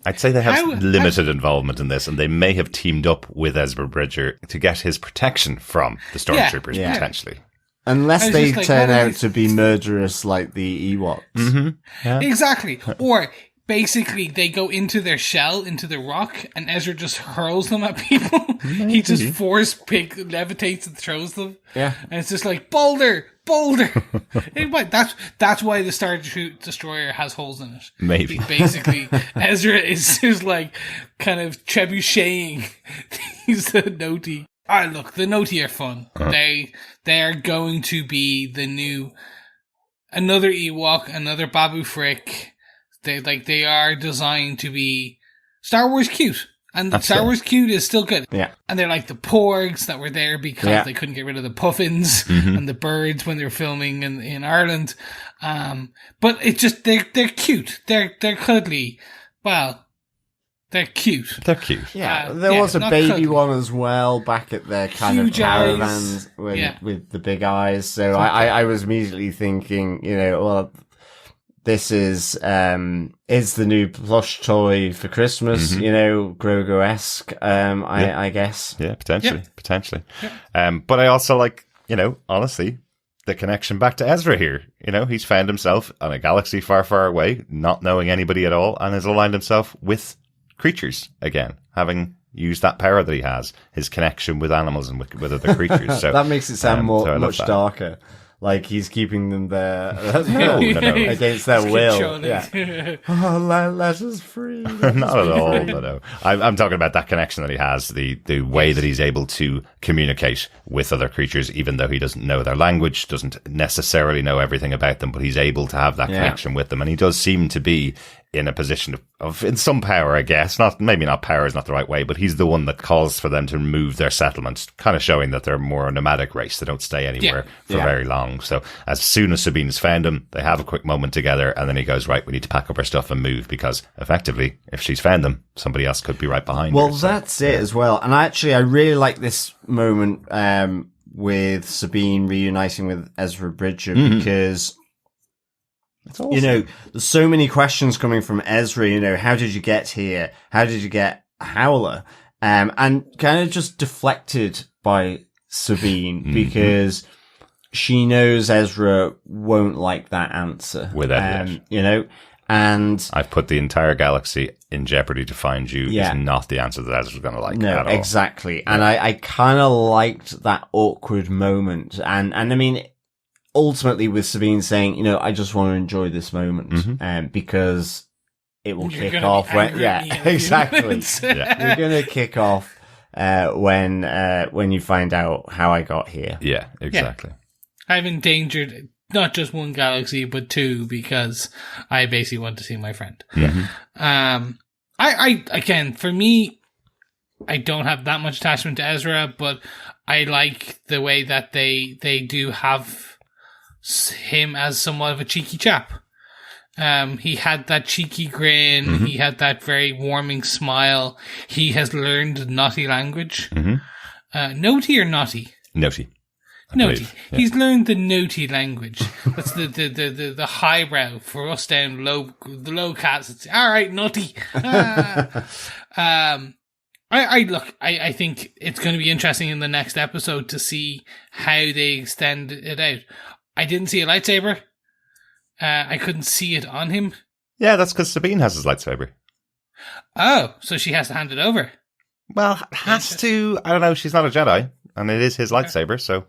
I'd say they have limited involvement in this, and they may have teamed up with Ezra Bridger to get his protection from the stormtroopers potentially. Unless they turn out to be murderous like the Ewoks. Mm-hmm. Yeah. Exactly. Or basically they go into their shell, into the rock, and Ezra just hurls them at people. He just levitates and throws them. Yeah. And it's just like, boulder! That's why the Star Destroyer has holes in it. Maybe. Basically, Ezra is just like kind of trebucheting these noti. Look, the noti are fun. They are going to be the new, another Ewok, another Babu Frick. They are designed to be Star Wars cute. And Star Wars cute is still good. Yeah. And they're like the porgs that were there because they couldn't get rid of the puffins and the birds when they were filming in Ireland. But it's just, they're cute. They're cuddly. Well, they're cute. They're cute. Yeah. There was a baby cuddly one as well back at their kind huge of caravans with the big eyes. So I was immediately thinking, well, this is the new plush toy for Christmas, Grogu-esque, I guess. Yeah, potentially. Yep. But I also like, honestly, the connection back to Ezra here. He's found himself on a galaxy far, far away, not knowing anybody at all, and has aligned himself with creatures again, having used that power that he has, his connection with animals and with other creatures. So that makes it sound much darker. Like he's keeping them there no. against their will. Yeah. Let us free. Not at all. No. I'm talking about that connection that he has, the way that he's able to communicate with other creatures, even though he doesn't know their language, doesn't necessarily know everything about them, but he's able to have that connection with them. And he does seem to be in a position of in some power, I guess. Maybe not power is not the right way, but he's the one that calls for them to move their settlements, kind of showing that they're more a nomadic race. They don't stay anywhere for very long. So as soon as Sabine's found him, they have a quick moment together, and then he goes, right, we need to pack up our stuff and move, because effectively, if she's found them, somebody else could be right behind her. Well, that's it as well. And I really like this moment with Sabine reuniting with Ezra Bridger, because awesome. There's so many questions coming from Ezra, how did you get here? How did you get Howler? And kind of just deflected by Sabine because she knows Ezra won't like that answer. Without and I've put the entire galaxy in jeopardy to find you is not the answer that Ezra's going to like at all. Exactly. And I kind of liked that awkward moment. And I mean, ultimately with Sabine saying, I just want to enjoy this moment, because it will kick off when, exactly. You're going to kick off, when you find out how I got here. Yeah, exactly. Yeah. I've endangered not just one galaxy, but two, because I basically want to see my friend. Mm-hmm. Again, for me, I don't have that much attachment to Ezra, but I like the way that they do have him as somewhat of a cheeky chap. He had that cheeky grin. He had that very warming smile. He has learned naughty language. Noti or naughty? Noti. Noti. Yeah. He's learned the noti language. That's the highbrow for us down the low cats. It's all right, naughty. I think it's going to be interesting in the next episode to see how they extend it out. I didn't see a lightsaber. I couldn't see it on him. Yeah, that's because Sabine has his lightsaber. Oh, so she has to hand it over. Well, has to. I don't know. She's not a Jedi, and it is his lightsaber. So,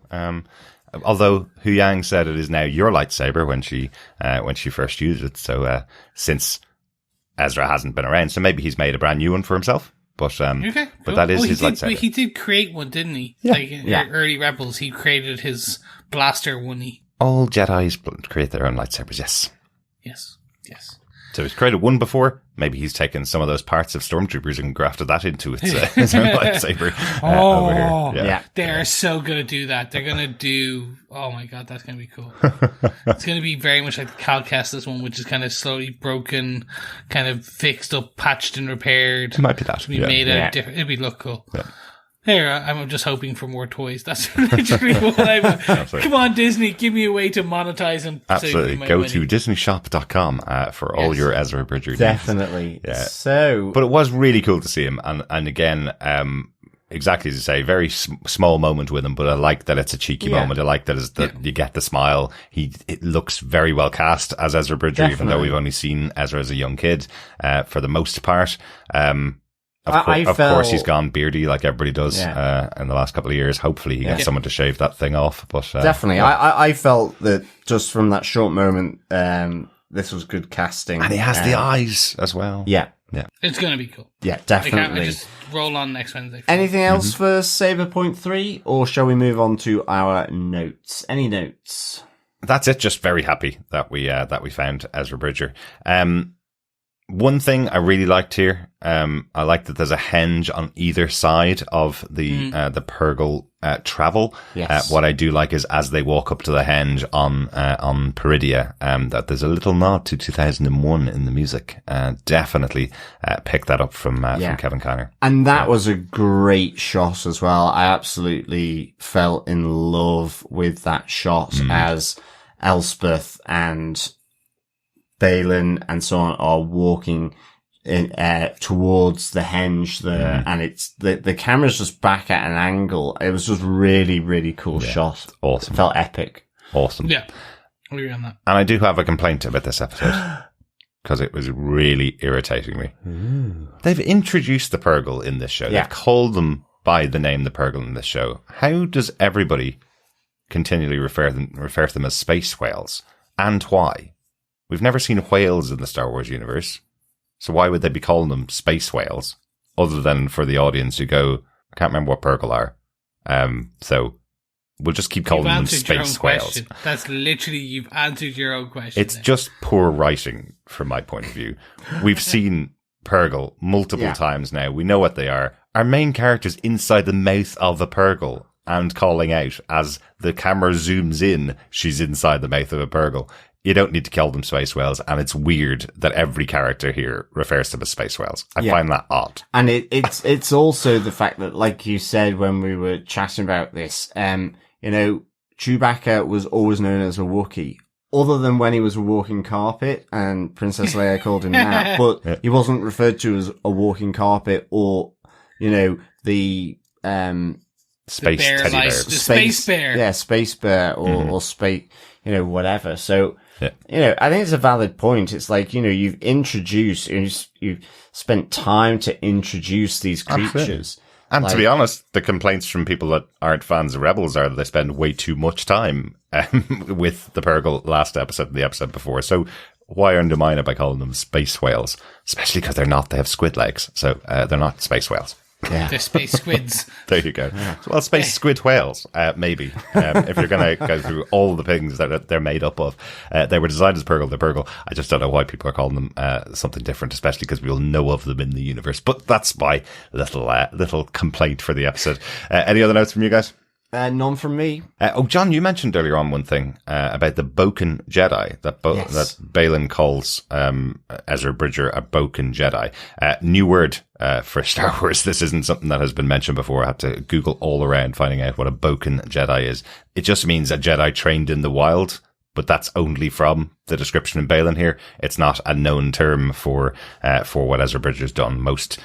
although Huyang said it is now your lightsaber when she first used it. So, since Ezra hasn't been around, so maybe he's made a brand new one for himself. But but that is his lightsaber. He did create one, didn't he? Yeah. Like in early Rebels, he created his blaster one. All Jedis create their own lightsabers. Yes. So he's created one before. Maybe he's taken some of those parts of Stormtroopers and grafted that into his own lightsaber over here. Yeah. They are so going to do that. They're going to do... Oh my god, that's going to be cool. It's going to be very much like the Cal Kestis one, which is kind of slowly broken, kind of fixed up, patched and repaired. It might be that. It'll be made out different. It'll be look cool. Here, I'm just hoping for more toys. That's literally what I'm... Come on, Disney, give me a way to monetize and absolutely. save my Go money. to disneyshop.com for all your Ezra Bridger needs. Definitely. Yeah. So, But it was really cool to see him. And again, exactly as you say, very small moment with him, but I like that it's a cheeky moment. I like that you get the smile. It looks very well cast as Ezra Bridger, even though we've only seen Ezra as a young kid, for the most part. Of course, he's gone beardy like everybody does in the last couple of years. Hopefully, he gets someone to shave that thing off. But definitely, I felt that just from that short moment, this was good casting, and he has the eyes as well. Yeah, It's going to be cool. yeah, I definitely. just roll on next Wednesday. Anything else for Saber Point 3, or shall we move on to our notes? Any notes? That's it. Just very happy that we found Ezra Bridger. One thing I really liked here, I like that there's a henge on either side of the Purgill travel. Yes. What I do like is as they walk up to the henge on Peridea, that there's a little nod to 2001 in the music. Definitely pick that up from Kevin Kiner. And that was a great shot as well. I absolutely fell in love with that shot as Elsbeth and Baylon and so on are walking in, towards the henge there, and it's the camera's just back at an angle. It was just really, really cool shot. Awesome. It felt epic. Awesome. Yeah, I agree on that. And I do have a complaint about this episode because it was really irritating me. They've introduced the Purgill in this show. Yeah. They've called them by the name the Purgill in this show. How does everybody continually refer to them as space whales, and why? We've never seen whales in the Star Wars universe, so why would they be calling them space whales, other than for the audience who go, I can't remember what Purgill are, so we'll just keep calling them space whales. That's literally, you've answered your own question. It's just poor writing from my point of view. We've seen Purgill multiple times now. We know what they are. Our main character's inside the mouth of a Purgill and calling out as the camera zooms in, she's inside the mouth of a Purgill. You don't need to call them space whales, and it's weird that every character here refers to them as space whales. I find that odd. And it's also the fact that, like you said when we were chatting about this, Chewbacca was always known as a Wookiee, other than when he was a walking carpet, and Princess Leia called him that, but he wasn't referred to as a walking carpet or, the Space bear teddy like, bears. the space bear. Yeah, space bear or space, whatever. So, I think it's a valid point. It's like, you've introduced, you've spent time to introduce these creatures. And to be honest, the complaints from people that aren't fans of Rebels are that they spend way too much time with the Purgill last episode and the episode before. So why undermine it by calling them space whales? Especially because they're not. They have squid legs. So they're not space whales. Yeah. They're space squids. There you go. Well, space squid whales, maybe. If you're going to go through all the things that they're made up of. They were designed as Purgill. They're Purgill. I just don't know why people are calling them something different, especially because we'll know of them in the universe. But that's my little complaint for the episode. Any other notes from you guys? None from me. John, you mentioned earlier on one thing about the Boken Jedi, that Baylon calls Ezra Bridger a Boken Jedi. New word for Star Wars. This isn't something that has been mentioned before. I had to Google all around finding out what a Boken Jedi is. It just means a Jedi trained in the wild, but that's only from the description in Baylon here. It's not a known term for what Ezra Bridger's done. Most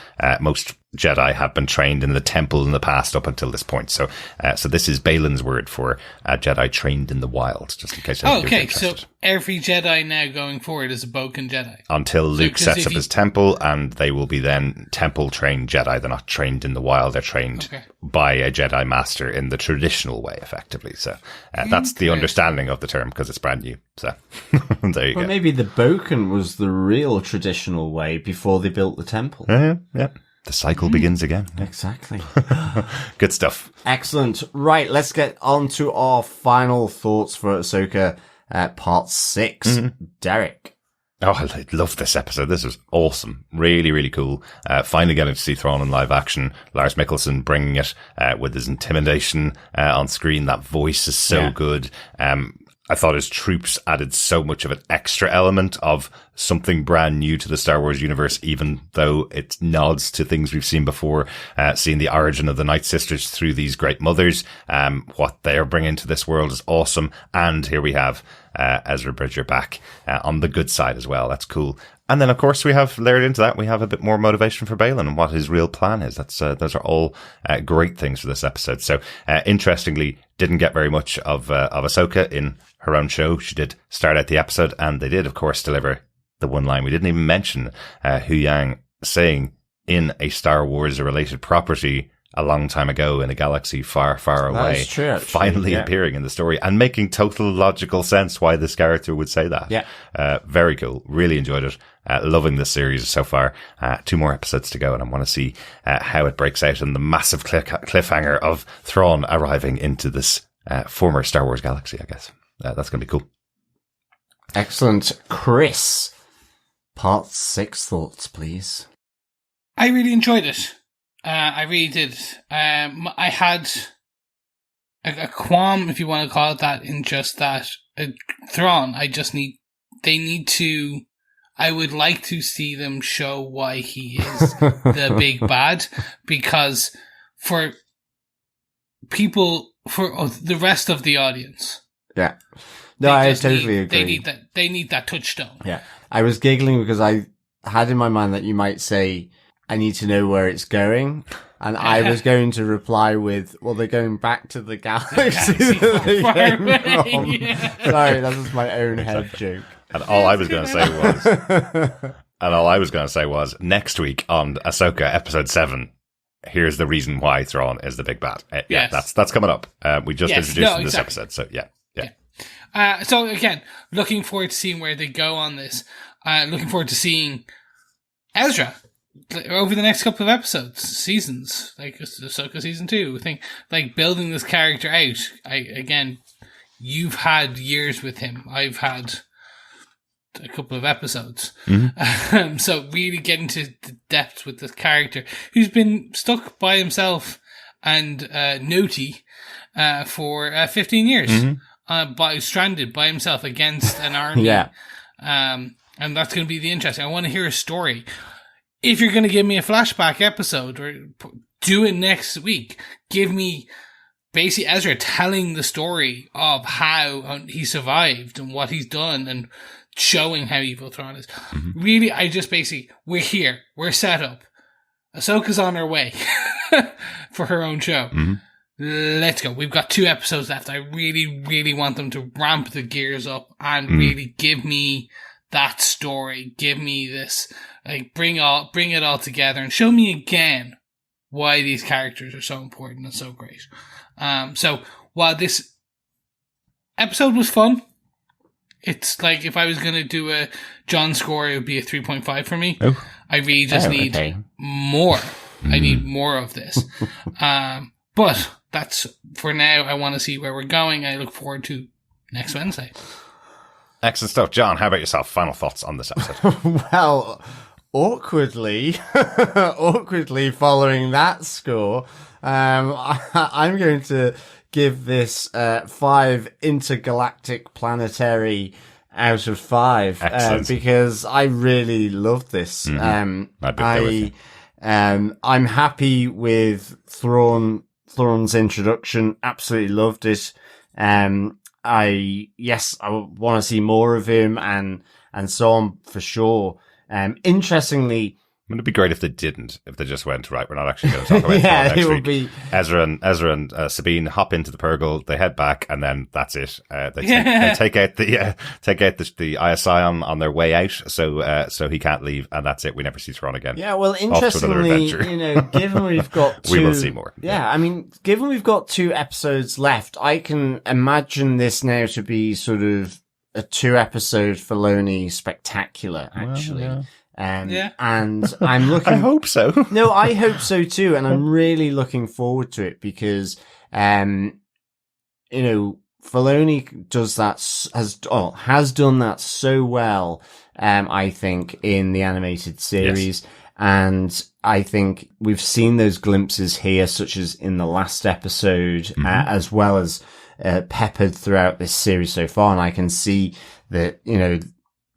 Jedi have been trained in the temple in the past up until this point. So this is Baylon's word for a Jedi trained in the wild, just in case anyone's interested. So every Jedi now going forward is a Boken Jedi. Until Luke sets up his temple, and they will be then temple-trained Jedi. They're not trained in the wild. They're trained by a Jedi Master in the traditional way, effectively. So that's the understanding of the term, because it's brand new. So there you go. But maybe the Boken was the real traditional way before they built the temple. Yeah. The cycle begins again. Exactly. Good stuff. Excellent. Right, let's get on to our final thoughts for Ahsoka Part 6. Derek. Oh, I love this episode. This was awesome. Really, really cool. Finally getting to see Thrawn in live action. Lars Mikkelsen bringing it with his intimidation on screen. That voice is so good. I thought his troops added so much of an extra element of something brand new to the Star Wars universe, even though it nods to things we've seen before, seeing the origin of the Nightsisters through these great mothers. What they're bringing to this world is awesome. And here we have Ezra Bridger back on the good side as well. That's cool. And then, of course, we have layered into that, we have a bit more motivation for Baylon and what his real plan is. Those are all great things for this episode. So, interestingly, didn't get very much of Ahsoka in her own show. She did start out the episode, and they did, of course, deliver the one line we didn't even mention, Huyang saying in a Star Wars related property a long time ago in a galaxy far, far away, That's true, actually. finally Yeah. appearing in the story and making total logical sense why this character would say that. Yeah. Very cool. Really enjoyed it. Loving this series so far. 2 more episodes to go, and I want to see how it breaks out in the massive cliffhanger of Thrawn arriving into this former Star Wars galaxy, I guess. That's going to be cool. Excellent. Chris, part 6 thoughts, please. I really enjoyed it. I really did. I had a qualm, if you want to call it that, in just that Thrawn. I would like to see them show why he is the big bad, because for the rest of the audience. Yeah. No, I totally agree. They need that touchstone. Yeah. I was giggling because I had in my mind that you might say, I need to know where it's going. And I was going to reply with, well, they're going back to the galaxy that they came from. Yeah. Sorry, that was my own head joke. And all I was going to say was, next week on Ahsoka episode 7, here's the reason why Thrawn is the big bad. Yeah, Yes. that's coming up. We just introduced in this exactly. episode, so yeah. So again, looking forward to seeing where they go on this. Looking forward to seeing Ezra over the next couple of episodes, seasons, like Ahsoka season 2. I think, like, building this character out. You've had years with him. I've had a couple of episodes. Mm-hmm. So really getting to the depth with this character who's been stuck by himself and naughty for 15 years. Mm-hmm. Stranded by himself against an army. Yeah. And that's going to be the interesting. I want to hear a story. If you're going to give me a flashback episode, or do it next week, give me basically Ezra telling the story of how he survived and what he's done and showing how evil Thrawn is. Mm-hmm. Really, we're here. We're set up. Ahsoka's on her way for her own show. Mm-hmm. Let's go. We've got 2 episodes left. I really, really want them to ramp the gears up and really give me that story. Give me this, like, bring it all together and show me again why these characters are so important and so great. So while this episode was fun, it's like if I was going to do a John score, it would be a 3.5 for me. Oh. I really just need more. I need more of this. But that's for now. I want to see where we're going. I look forward to next Wednesday. Excellent stuff. John, how about yourself? Final thoughts on this episode? Well, awkwardly following that score, I'm going to give this 5 intergalactic planetary out of 5 because I really loved this. Mm-hmm. I'm happy with Thrawn's introduction. Absolutely loved it. I want to see more of him and so on for sure. Interestingly, Wouldn't it be great if they didn't? If they just went, right, we're not actually going to talk about it next week. Be... Ezra and Sabine hop into the Purgill, they head back, and then that's it. They take out the Eye of Sion on their way out, so he can't leave, and that's it. We never see Thrawn again. Yeah, well, interestingly, given we've got 2... we will see more. Yeah, I mean, given we've got 2 episodes left, I can imagine this now to be sort of a 2-episode Filoni spectacular, actually. Well, yeah. And I'm looking... I hope so. No, I hope so too. And I'm really looking forward to it because, Filoni does that, has done that so well, I think, in the animated series. Yes. And I think we've seen those glimpses here, such as in the last episode, as well as peppered throughout this series so far. And I can see that,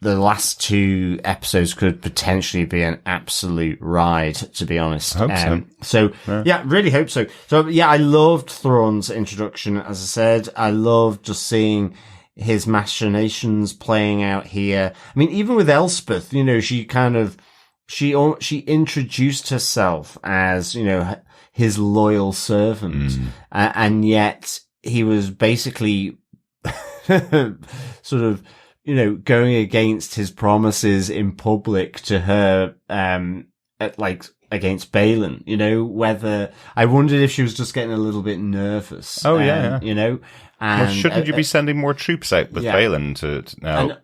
the last 2 episodes could potentially be an absolute ride, to be honest. I hope so. Yeah, really hope so. So yeah, I loved Thrawn's introduction. As I said, I loved just seeing his machinations playing out here. I mean, even with Elsbeth, she introduced herself as, his loyal servant. And yet he was basically sort of, going against his promises in public to her, against Baylon, whether I wondered if she was just getting a little bit nervous. Oh, yeah. And well, shouldn't you be sending more troops out with Baylon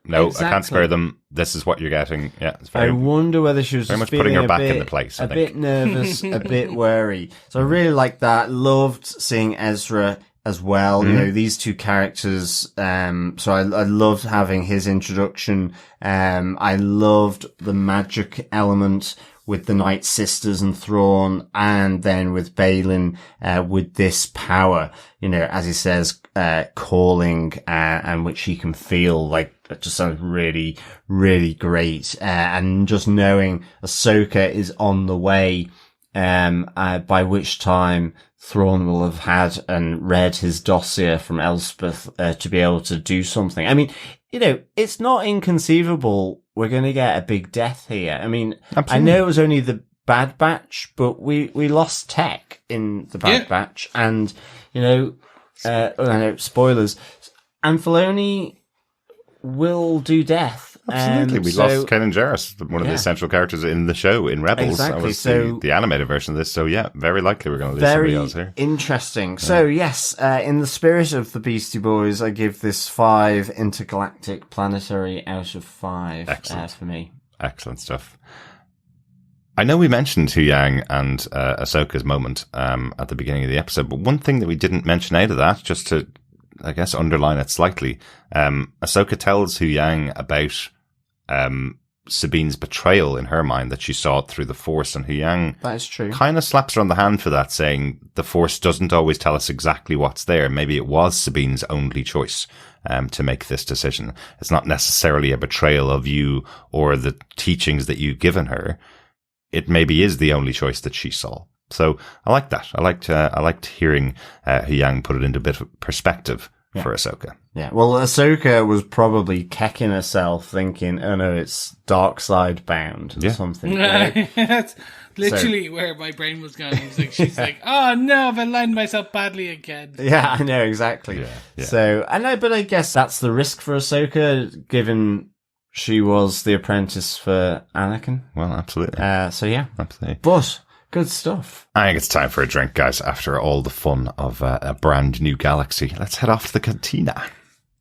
no, exactly. I can't spare them. This is what you're getting. Yeah, it's very. I wonder whether she was very just much putting her back in into place. A bit nervous, a bit wary. So I really liked that. Loved seeing Ezra as well. These 2 characters. So I loved having his introduction. I loved the magic element with the Nightsisters and Thrawn, and then with Baylon, with this power, as he says, calling, and which he can feel, that just sounds really, really great. And just knowing Ahsoka is on the way, by which time Thrawn will have had and read his dossier from Elsbeth, to be able to do something. I mean, it's not inconceivable we're going to get a big death here. I mean, absolutely. I know it was only the Bad Batch, but we lost Tech in the Bad Batch, and I know spoilers, and Filoni will do death. Absolutely, we lost Kanan Jarrus, one of the essential characters in the show in Rebels. Exactly. That was the animated version of this. So yeah, very likely we're going to lose somebody else here. Very interesting. So yes, in the spirit of the Beastie Boys, I give this 5 intergalactic planetary out of 5 for me. Excellent stuff. I know we mentioned Huyang and Ahsoka's moment at the beginning of the episode, but one thing that we didn't mention out of that, just to, I guess, underline it slightly, Ahsoka tells Huyang about Sabine's betrayal in her mind, that she saw it through the Force, and Huyang that is true. Kind of slaps her on the hand for that, saying the Force doesn't always tell us exactly what's there. Maybe it was Sabine's only choice to make this decision. It's not necessarily a betrayal of you or the teachings that you've given her. It maybe is the only choice that she saw. So I like that. I liked hearing Huyang put it into a bit of perspective for Ahsoka. Yeah, well, Ahsoka was probably kecking herself, thinking, "Oh no, it's dark side bound," or something. That's literally where my brain was going. She's like, "Oh no, I've aligned myself badly again." Yeah, I know exactly. Yeah. So but I guess that's the risk for Ahsoka, given she was the apprentice for Anakin. Well, absolutely. So yeah, absolutely. But good stuff. I think it's time for a drink, guys. After all the fun of a brand new galaxy, let's head off to the cantina.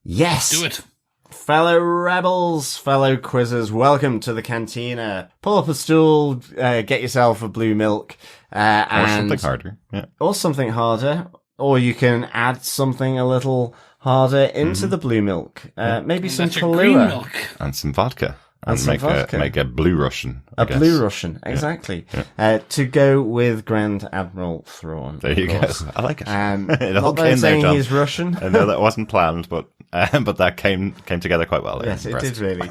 Yes. Do it. Fellow rebels, fellow quizzers, welcome to the cantina. Pull up a stool, get yourself a blue milk. Or something harder. Yeah. Or something harder. Or you can add something a little harder into the blue milk. Maybe some Kahlua. Green milk. And some vodka. And make a blue Russian. Blue Russian, exactly. Yeah. To go with Grand Admiral Thrawn. There you go. I like it. It all came there, John. He's Russian. I know that wasn't planned, but that came together quite well. Yes, it did really.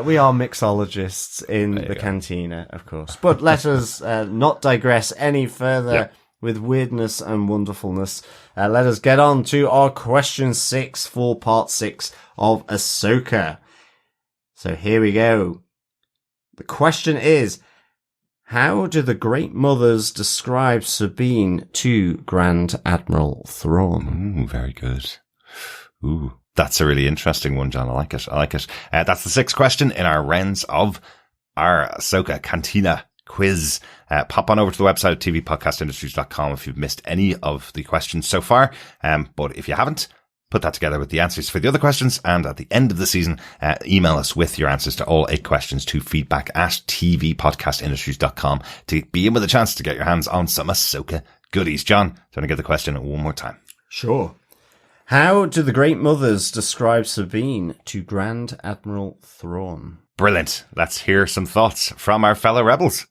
We are mixologists in the cantina, of course. But let us not digress any further with weirdness and wonderfulness. Let us get on to our question 6 for part 6 of Ahsoka. So here we go. The question is, how do the Great Mothers describe Sabine to Grand Admiral Thrawn? Ooh, very good. Ooh, that's a really interesting one, John. I like it. That's the 6th question in our rounds of our Ahsoka Cantina quiz. Pop on over to the website tvpodcastindustries.com if you've missed any of the questions so far. But if you haven't, put that together with the answers for the other questions, and at the end of the season, email us with your answers to all 8 questions to feedback@tvpodcastindustries.com to be in with a chance to get your hands on some Ahsoka goodies. John, do you want to get the question one more time? Sure. How do the Great Mothers describe Sabine to Grand Admiral Thrawn? Brilliant. Let's hear some thoughts from our fellow rebels.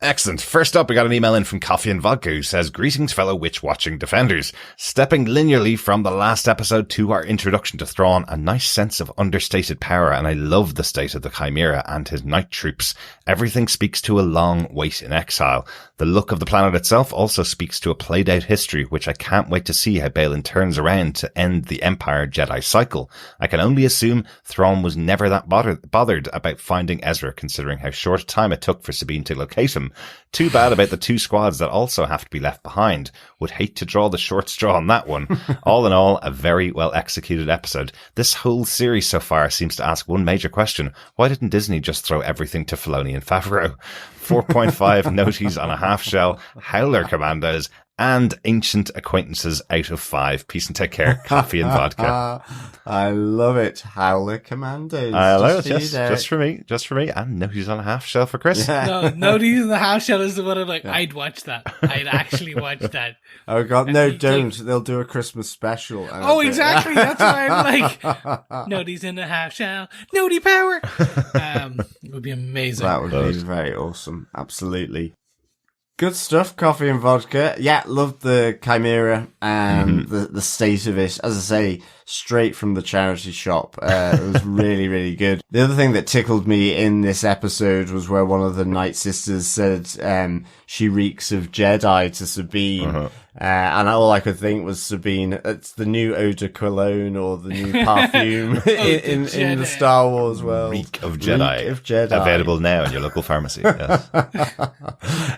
Excellent. First up, we got an email in from Coffee and Vodka who says, greetings, fellow witch-watching defenders. Stepping linearly from the last episode to our introduction to Thrawn, a nice sense of understated power, and I love the state of the Chimera and his night troops. Everything speaks to a long wait in exile. The look of the planet itself also speaks to a played-out history, which I can't wait to see how Baylon turns around to end the Empire Jedi cycle. I can only assume Thrawn was never that bothered about finding Ezra, considering how short a time it took for Sabine to locate him. Too bad about the 2 squads that also have to be left behind. Would hate to draw the short straw on that one. All in all, a very well executed episode. This whole series so far seems to ask one major question. Why didn't Disney just throw everything to Filoni and Favreau? 4.5 noties on a half shell, Howler Commandos, and ancient acquaintances out of 5. Peace and take care. Coffee and vodka. I love it. Howler Commandos. I love it. Just for me. And noties on a half shell for Chris. No, noties on the half shell is the one I'm like, I'd watch that. I'd actually watch that. Oh god, no, don't. They'll do a Christmas special. Oh, exactly. That's why I'm like, noties in the half shell. Nodie power. It would be amazing. That would be very awesome. Absolutely. Good stuff, Coffee and Vodka. Yeah, loved the Chimera and the state of it. As I say, straight from the charity shop. It was really, really good. The other thing that tickled me in this episode was where one of the Nightsisters said she reeks of Jedi to Sabine. And all I could think was Sabine, it's the new eau de cologne or the new perfume in the Star Wars world. Reek of Jedi. Reek of Jedi. Available now in your local pharmacy. Yes.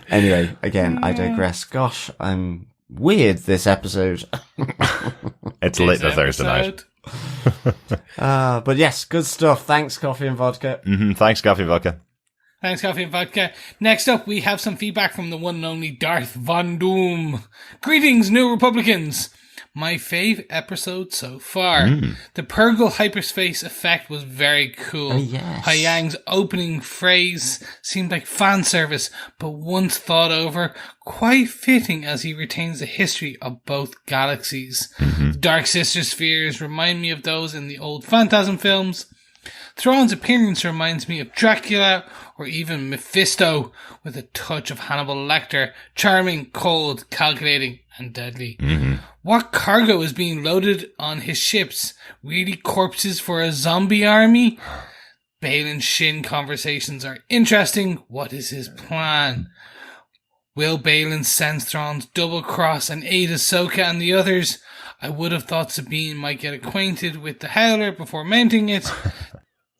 Anyway, again, I digress. Gosh, I'm weird this episode. It's late on Thursday night. But yes, good stuff. Thanks, Coffee and Vodka. Thanks, Coffee and Vodka. Thanks, Coffee and Vodka. Next up, we have some feedback from the one and only Darth Von Doom. Greetings, New Republicans. My fave episode so far. The Purgill hyperspace effect was very cool. Oh, yes. Huyang's opening phrase seemed like fan service, but once thought over, quite fitting as he retains the history of both galaxies. The Dark Sister spheres remind me of those in the old Phantasm films. Thrawn's appearance reminds me of Dracula or even Mephisto, with a touch of Hannibal Lecter, charming, cold, calculating, and deadly. What cargo is being loaded on his ships? Really corpses for a zombie army? Baylon Shin conversations are interesting. What is his plan? Will Baylon sense Thrawn's double cross and aid Ahsoka and the others? I would have thought Sabine might get acquainted with the Howler before mounting it.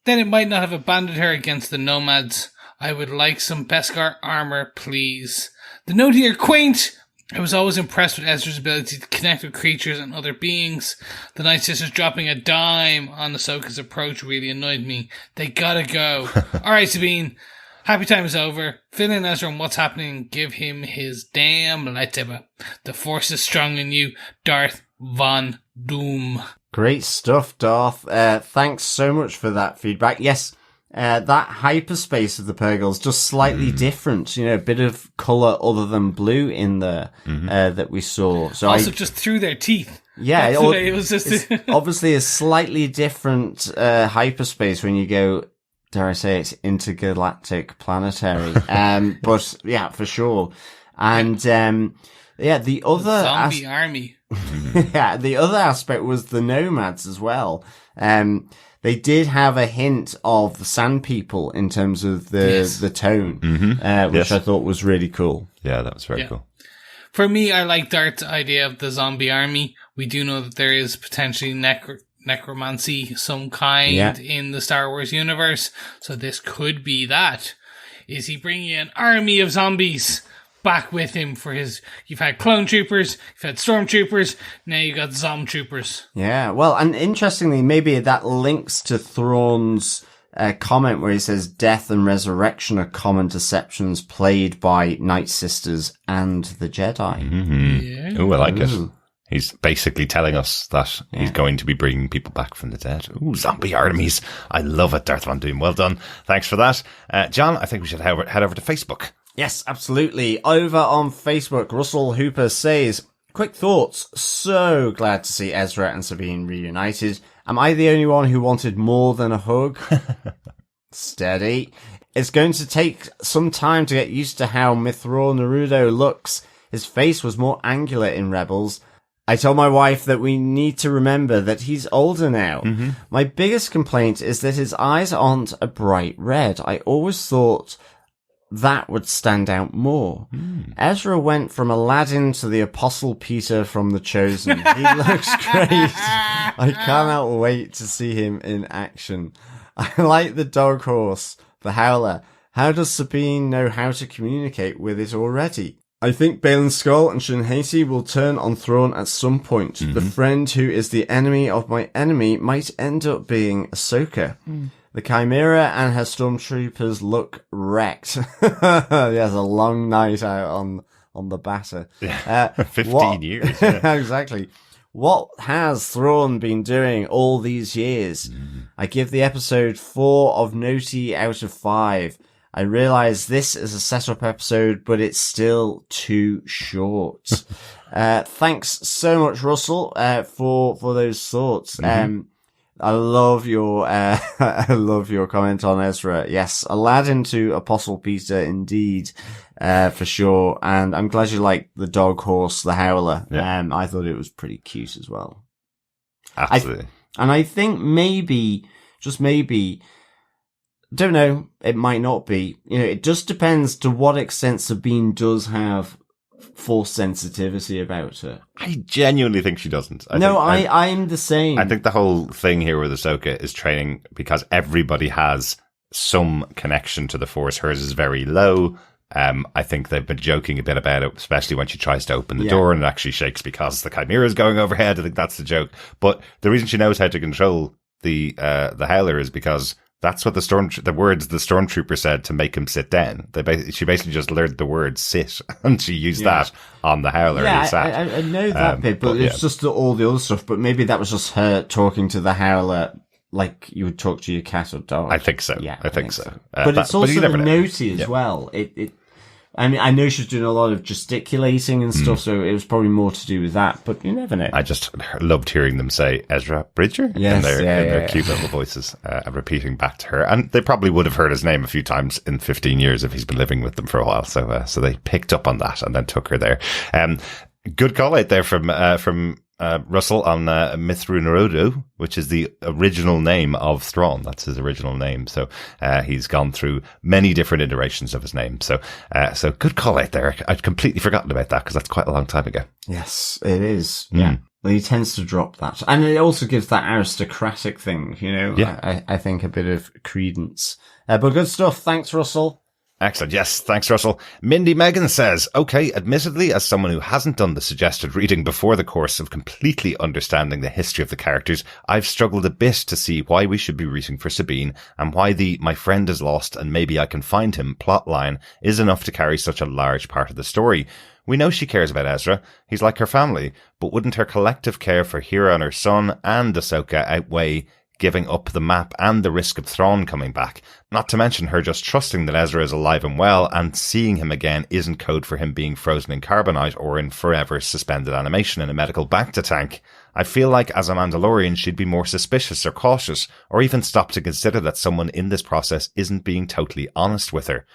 Then it might not have abandoned her against the nomads. I would like some Beskar armor, please. The note here, quaint! I was always impressed with Ezra's ability to connect with creatures and other beings. The Nightsisters dropping a dime on Ahsoka's approach really annoyed me. They gotta go. Alright, Sabine. Happy time is over. Fill in Ezra on what's happening and give him his damn lightsaber. The Force is strong in you, Darth Von Doom. Great stuff, Darth. Thanks so much for that feedback. Yes, that hyperspace of the Purgill's just slightly different. You know, a bit of colour other than blue in there that we saw. So also just through their teeth. Yeah, it was just it's obviously a slightly different hyperspace when you go, dare I say it's intergalactic planetary. But yeah, for sure. And the other zombie army. Yeah, the other aspect was the nomads as well. They did have a hint of the Sand People in terms of the tone, which I thought was really cool. Yeah, that was very cool. For me, I like Dart's idea of the zombie army. We do know that there is potentially necromancy some kind in the Star Wars universe, so this could be that. Is he bringing an army of zombies back with him for his... You've had clone troopers, you've had stormtroopers, now you got zom troopers. Yeah, well, and interestingly, maybe that links to Thrawn's comment where he says death and resurrection are common deceptions played by Nightsisters and the Jedi. Yeah. Oh, I like it. He's basically telling us that he's going to be bringing people back from the dead. Ooh, zombie armies. I love it, Darth Von Doom. Well done. Thanks for that. John, I think we should head over to Facebook. Yes, absolutely. Over on Facebook, Russell Hooper says, quick thoughts. So glad to see Ezra and Sabine reunited. Am I the only one who wanted more than a hug? Steady. It's going to take some time to get used to how Mithril Naruto looks. His face was more angular in Rebels. I told my wife that we need to remember that he's older now. Mm-hmm. My biggest complaint is that his eyes aren't a bright red. I always thought that would stand out more. Ezra went from Aladdin to the Apostle Peter from The Chosen. He looks great. I cannot wait to see him in action. I like the dog horse, the Howler. How does Sabine know how to communicate with it already? I think Baylon Skoll and Shin Hati will turn on Thrawn at some point. Mm-hmm. The friend who is the enemy of my enemy might end up being Ahsoka. The Chimera and her stormtroopers look wrecked. Yes, a long night out on the batter. 15 years. Yeah. Exactly. What has Thrawn been doing all these years? I give the episode 4 of Noti out of 5. I realise this is a setup episode, but it's still too short. Thanks so much, Russell, for those thoughts. I love your comment on Ezra. Yes, Aladdin to Apostle Peter, indeed, for sure. And I'm glad you like the dog horse, the Howler. Yeah. I thought it was pretty cute as well. Absolutely. And I think maybe, just maybe, don't know, it might not be. You know, it just depends to what extent Sabine does have force sensitivity about her. I genuinely think she doesn't. I'm the same. I think the whole thing here with Ahsoka is training because everybody has some connection to the force. Hers is very low. I think they've been joking a bit about it, especially when she tries to open the door and it actually shakes because the Chimera is going overhead. I think that's the joke. But the reason she knows how to control the Howler is because that's what the words the stormtrooper said to make him sit down. She basically just learned the word sit, and she used that on the Howler. Yeah, I know that bit, but it's just all the other stuff. But maybe that was just her talking to the Howler like you would talk to your cat or dog. I think so. Yeah, I think so. But it's also the Noti as well. I mean, I know she's doing a lot of gesticulating and stuff, so it was probably more to do with that, but you never know. I just loved hearing them say Ezra Bridger in their cute little voices, and repeating back to her. And they probably would have heard his name a few times in 15 years if he's been living with them for a while. So they picked up on that and then took her there. Good call out there from Russell on Mithril Naruto, which is the original name of Thrawn. That's his original name. So he's gone through many different iterations of his name. So good call out there. I'd completely forgotten about that because that's quite a long time ago. Yes, it is. Yeah. Well, he tends to drop that. And it also gives that aristocratic thing, you know, I think a bit of credence. But good stuff. Thanks, Russell. Excellent. Yes. Thanks, Russell. Mindy Megan says, okay, admittedly, as someone who hasn't done the suggested reading before the course of completely understanding the history of the characters, I've struggled a bit to see why we should be rooting for Sabine and why the my friend is lost and maybe I can find him plotline is enough to carry such a large part of the story. We know she cares about Ezra. He's like her family, but wouldn't her collective care for Hera and her son and Ahsoka outweigh giving up the map and the risk of Thrawn coming back? Not to mention her just trusting that Ezra is alive and well, and seeing him again isn't code for him being frozen in carbonite or in forever suspended animation in a medical bacta tank. I feel like as a Mandalorian she'd be more suspicious or cautious, or even stop to consider that someone in this process isn't being totally honest with her.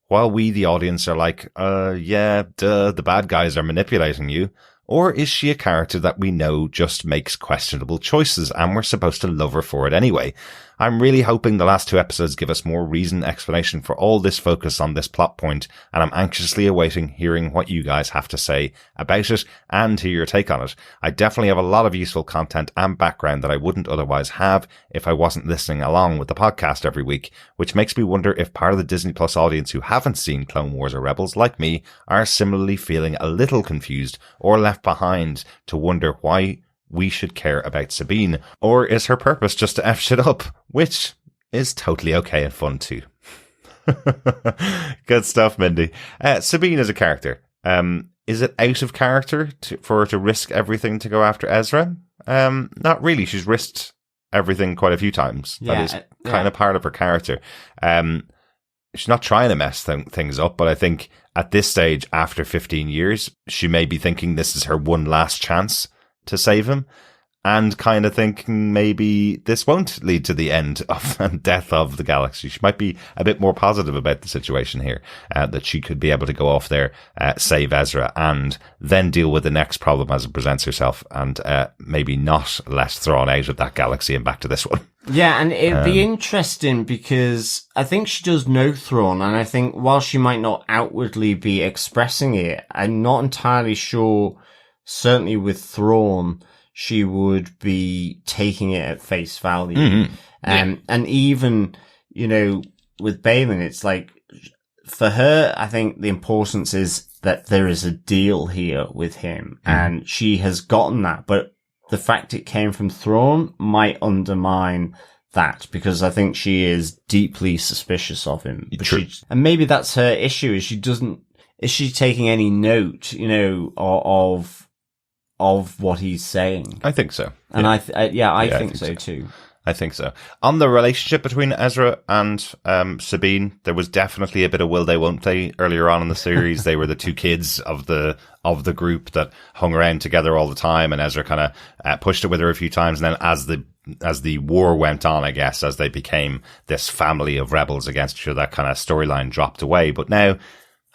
While we, the audience, are like, the bad guys are manipulating you. Or is she a character that we know just makes questionable choices and we're supposed to love her for it anyway? I'm really hoping the last 2 episodes give us more reasoned explanation for all this focus on this plot point, and I'm anxiously awaiting hearing what you guys have to say about it and hear your take on it. I definitely have a lot of useful content and background that I wouldn't otherwise have if I wasn't listening along with the podcast every week, which makes me wonder if part of the Disney Plus audience who haven't seen Clone Wars or Rebels, like me, are similarly feeling a little confused or left behind to wonder why we should care about Sabine, or is her purpose just to F shit up, which is totally okay and fun too. Good stuff, Mindy. Sabine is a character. Is it out of character for her to risk everything to go after Ezra? Not really. She's risked everything quite a few times. That is kind of part of her character. She's not trying to mess things up, but I think at this stage, after 15 years, she may be thinking this is her one last chance to save him. and kind of thinking maybe this won't lead to the end of and death of the galaxy. She might be a bit more positive about the situation here, that she could be able to go off there, save Ezra, and then deal with the next problem as it presents herself, and maybe not let Thrawn out of that galaxy and back to this one. Yeah, and it'd be interesting because I think she does know Thrawn, and I think while she might not outwardly be expressing it, I'm not entirely sure, certainly with Thrawn, she would be taking it at face value. Mm-hmm. And even, with Baylon, it's like, for her, I think the importance is that there is a deal here with him, and she has gotten that, but the fact it came from Thrawn might undermine that, because I think she is deeply suspicious of him. But True. And maybe that's her issue, is she taking any note, of what he's saying? I think so. And I I think so too. I think so. On the relationship between Ezra and Sabine, there was definitely a bit of will they, won't they earlier on in the series. They were the two kids of the group that hung around together all the time, and Ezra kind of pushed it with her a few times. And then as the war went on, I guess, as they became this family of rebels against each other, that kind of storyline dropped away. But now,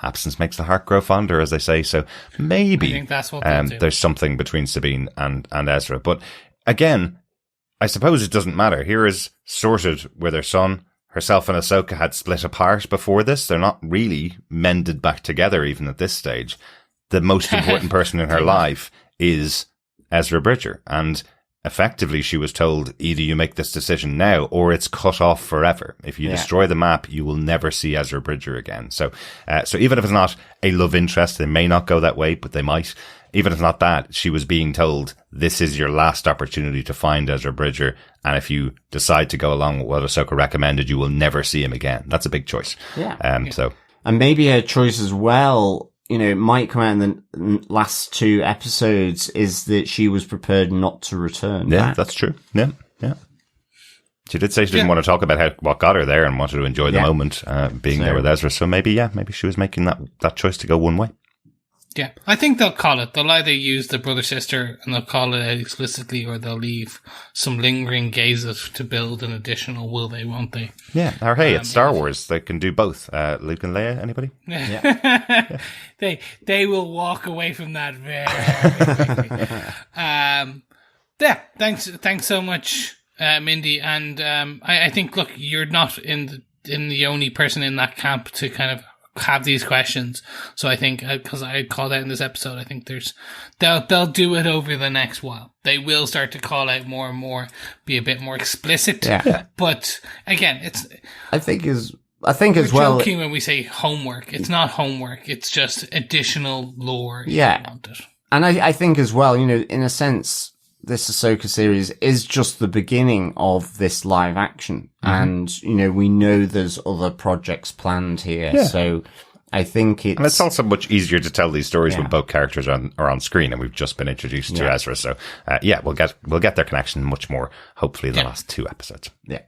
absence makes the heart grow fonder, as they say. So maybe I think that's what they'll do. There's something between Sabine and Ezra. But again, I suppose it doesn't matter. Here is sorted with her son. Herself and Ahsoka had split apart before this. They're not really mended back together even at this stage. The most important person in her life is Ezra Bridger. And effectively, she was told, either you make this decision now or it's cut off forever. If you destroy the map, you will never see Ezra Bridger again. So even if it's not a love interest, they may not go that way, but they might. Even if not that, she was being told, this is your last opportunity to find Ezra Bridger, and if you decide to go along with what Ahsoka recommended, you will never see him again. That's a big choice. Yeah. So, and maybe her choice as well, it might come out in the last two episodes, is that she was prepared not to return back. That's true. Yeah. She did say she didn't want to talk about what got her there and wanted to enjoy the moment, being there with Ezra. So maybe she was making that choice to go one way. Yeah, I think they'll call it. They'll either use the brother-sister and they'll call it out explicitly, or they'll leave some lingering gazes to build an additional will they, won't they? Yeah, or hey, it's Star Wars. They can do both. Luke and Leia, anybody? Yeah. They will walk away from that very quickly. Thanks so much, Mindy. And I think, look, you're not in the only person in that camp to kind of have these questions. So I think, because I called out in this episode, I think they'll do it over the next while. They will start to call out more and more, be a bit more explicit. Yeah. But again, I think as well, joking when we say homework. It's not homework. It's just additional lore. Yeah. If you want it. And I think as well, in a sense, this Ahsoka series is just the beginning of this live action. And, we know there's other projects planned here. Yeah. So I think and it's also much easier to tell these stories when both characters are on screen, and we've just been introduced to Ezra. So, we'll get their connection much more, hopefully, in the last two episodes. Yeah.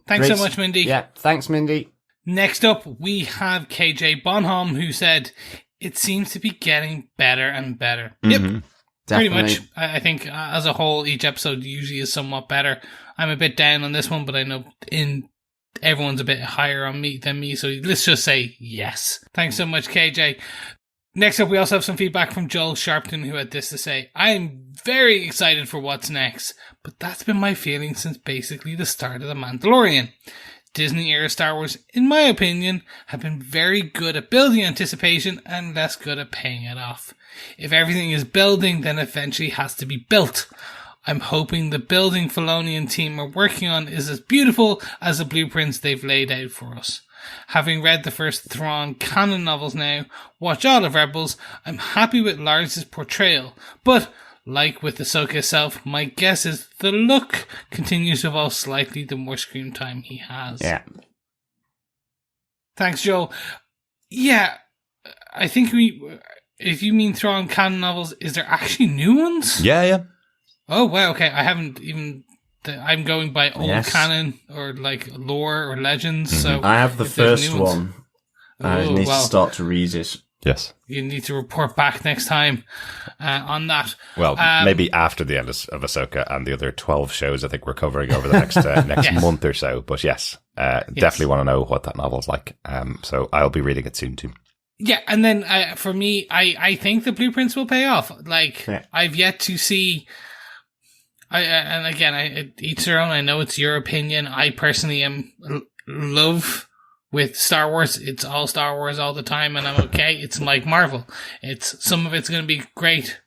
Thanks so much, Mindy. Yeah. Thanks, Mindy. Next up, we have KJ Bonham, who said, it seems to be getting better and better. Yep. Definitely. Pretty much. I think as a whole, each episode usually is somewhat better. I'm a bit down on this one, but I know everyone's a bit higher on me than me, so let's just say yes. Thanks so much, KJ. Next up, we also have some feedback from Joel Sharpton, who had this to say: I'm very excited for what's next, but that's been my feeling since basically the start of The Mandalorian. Disney-era Star Wars, in my opinion, have been very good at building anticipation and less good at paying it off. If everything is building, then eventually has to be built. I'm hoping the building Filoni and team are working on is as beautiful as the blueprints they've laid out for us. Having read the first Thrawn canon novels now, watch all of Rebels, I'm happy with Lars's portrayal, but like with Ahsoka herself, my guess is the look continues to evolve slightly the more screen time he has. Yeah. Thanks, Joel. Yeah, I think if you mean Thrawn canon novels, is there actually new ones? Yeah. Oh, wow, okay. I haven't even... I'm going by old canon or like lore or legends. So I have the first one. I need to start to read it. Yes. You need to report back next time on that. Well, maybe after the end of Ahsoka and the other 12 shows I think we're covering over the next Yes. month or so. But yes, definitely want to know what that novel's like. So I'll be reading it soon too. Yeah, and then for me, I think the blueprints will pay off. Like, I've yet to see... and again, each their own. I know it's your opinion. I personally am love with Star Wars. It's all Star Wars all the time, and I'm okay. It's like Marvel. Some of it's going to be great,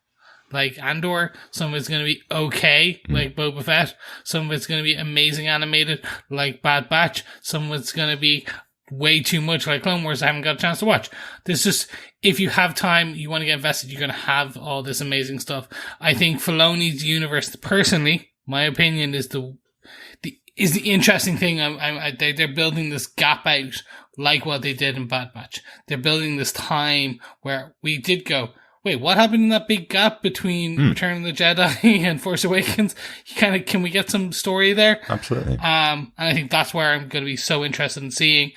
like Andor. Some of it's going to be okay, like Boba Fett. Some of it's going to be amazing animated, like Bad Batch. Some of it's going to be way too much, like Clone Wars. I haven't got a chance to watch. There's just, if you have time, you want to get invested, you're going to have all this amazing stuff. I think Filoni's universe, personally, my opinion, is the interesting thing. They're building this gap out, like what they did in Bad Batch. They're building this time where we did go, wait, what happened in that big gap between Return of the Jedi and Force Awakens? Can we get some story there? Absolutely. And I think that's where I'm going to be so interested in seeing.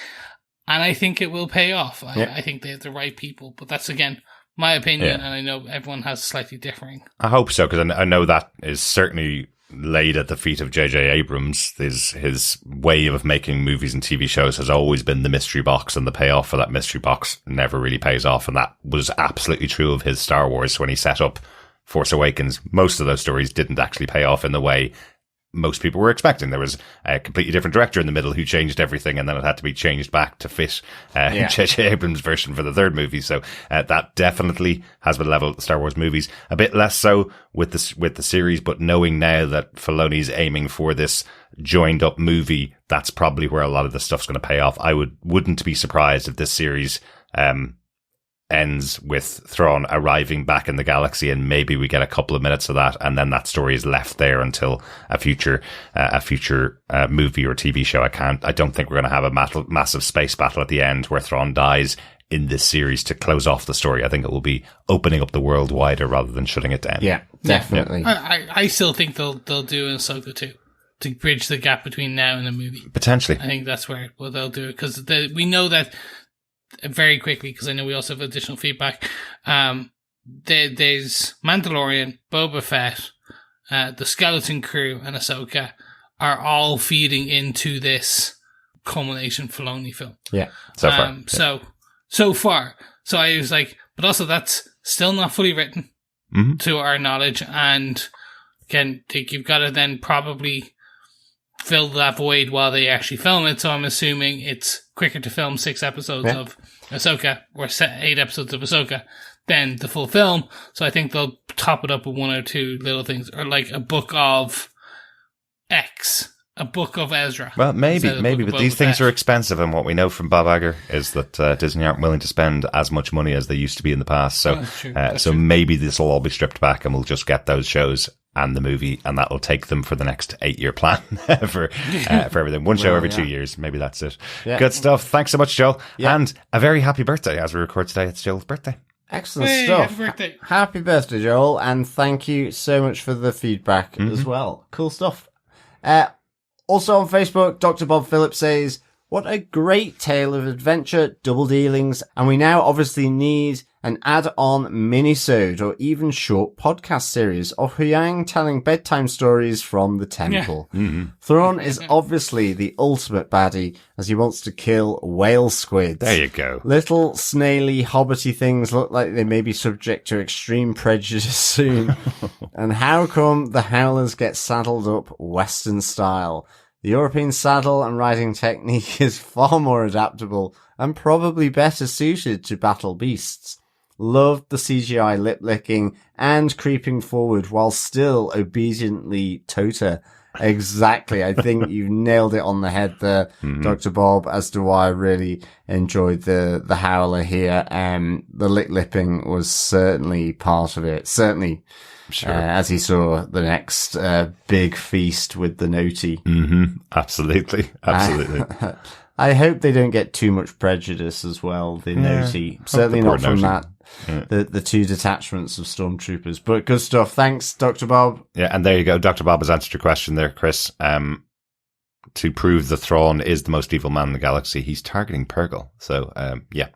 And I think it will pay off. I think they have the right people. But that's, again, my opinion. And I know everyone has slightly differing. I hope so, because I know that is certainly laid at the feet of J.J. Abrams. His way of making movies and TV shows has always been the mystery box, and the payoff for that mystery box never really pays off. And that was absolutely true of his Star Wars when he set up Force Awakens. Most of those stories didn't actually pay off in the way most people were expecting. There was a completely different director in the middle who changed everything, and then it had to be changed back to fit J.J. Abrams' version for the third movie. So that definitely has been level at the Star Wars movies. A bit less so with the series, but knowing now that Filoni's aiming for this joined up movie, that's probably where a lot of the stuff's going to pay off. I wouldn't be surprised if this series ends with Thrawn arriving back in the galaxy, and maybe we get a couple of minutes of that, and then that story is left there until a future movie or TV show. I don't think we're going to have a massive space battle at the end where Thrawn dies in this series to close off the story. I think it will be opening up the world wider rather than shutting it down. Yeah, definitely. I still think they'll do an Ahsoka too, to bridge the gap between now and the movie. Potentially. I think that's where they'll do it, because we know that very quickly, because I know we also have additional feedback. There's Mandalorian, Boba Fett, the Skeleton Crew, and Ahsoka are all feeding into this culmination Filoni film. Yeah, so far. So far. So I was like, but also that's still not fully written to our knowledge, and again, you've got to then probably fill that void while they actually film it. So I'm assuming it's quicker to film 6 episodes of Ahsoka, or 8 episodes of Ahsoka, than the full film. So I think they'll top it up with 1 or 2 little things, or like a book of X, a book of Ezra. Well, maybe, but these things are expensive, and what we know from Bob Iger is that Disney aren't willing to spend as much money as they used to be in the past. So, That's true. Maybe this will all be stripped back, and we'll just get those shows and the movie, and that will take them for the next 8-year plan for everything. One show every 2 years. Maybe that's it. Yeah. Good stuff. Thanks so much, Joel. Yeah. And a very happy birthday. As we record today, it's Joel's birthday. Excellent stuff. Happy birthday. Happy birthday, Joel. And thank you so much for the feedback as well. Cool stuff. Also on Facebook, Dr. Bob Phillips says, what a great tale of adventure, double dealings, and we now obviously need an add-on mini-sode or even short podcast series of Huyang telling bedtime stories from the temple. Yeah. Thrawn is obviously the ultimate baddie, as he wants to kill whale squids. There you go. Little snaily hobbity things look like they may be subject to extreme prejudice soon. And how come the Howlers get saddled up Western style? The European saddle and riding technique is far more adaptable and probably better suited to battle beasts. Loved the CGI lip-licking and creeping forward while still obediently Tota. Exactly. I think you've nailed it on the head there, Dr. Bob, as to why I really enjoyed the Howler here. The lip-lipping was certainly part of it. Certainly. Sure. As he saw the next big feast with the Noti. Absolutely. I hope they don't get too much prejudice as well, the Noti. Certainly not from that. Yeah. The 2 detachments of stormtroopers. But good stuff. Thanks, Dr. Bob. Yeah, and there you go. Dr. Bob has answered your question there, Chris. To prove that Thrawn is the most evil man in the galaxy, he's targeting Purgill. So, yeah.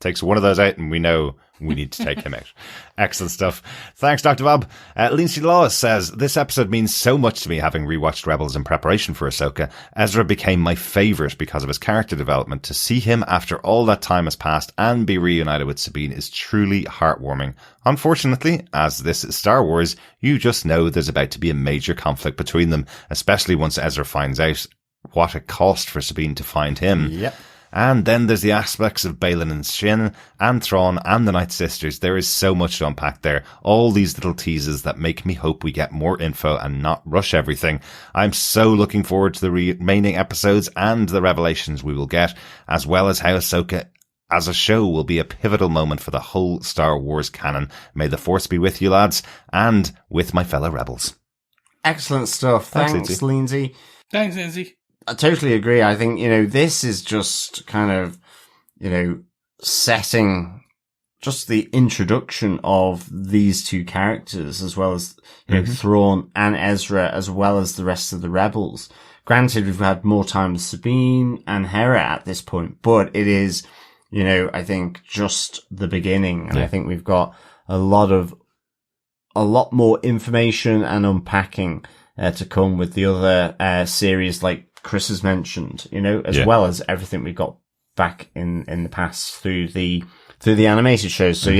Takes one of those out and we know we need to take him out. Excellent stuff. Thanks, Dr. Bob. Lindsay Lawless says, this episode means so much to me, having rewatched Rebels in preparation for Ahsoka. Ezra became my favourite because of his character development. To see him after all that time has passed and be reunited with Sabine is truly heartwarming. Unfortunately, as this is Star Wars, you just know there's about to be a major conflict between them, especially once Ezra finds out what it cost for Sabine to find him. Yep. And then there's the aspects of Baylon and Shin and Thrawn and the Nightsisters. There is so much to unpack there. All these little teases that make me hope we get more info and not rush everything. I'm so looking forward to the remaining episodes and the revelations we will get, as well as how Ahsoka as a show will be a pivotal moment for the whole Star Wars canon. May the Force be with you, lads, and with my fellow rebels. Excellent stuff. Thanks, Lindsay. Thanks, Lindsay. I totally agree. I think, this is just kind of, setting just the introduction of these two characters, as well as, Thrawn and Ezra, as well as the rest of the rebels. Granted, we've had more time with Sabine and Hera at this point, but it is, I think just the beginning. And I think we've got a lot more information and unpacking to come with the other series like Chris has mentioned, as well as everything we've got back in the past through the animated shows. So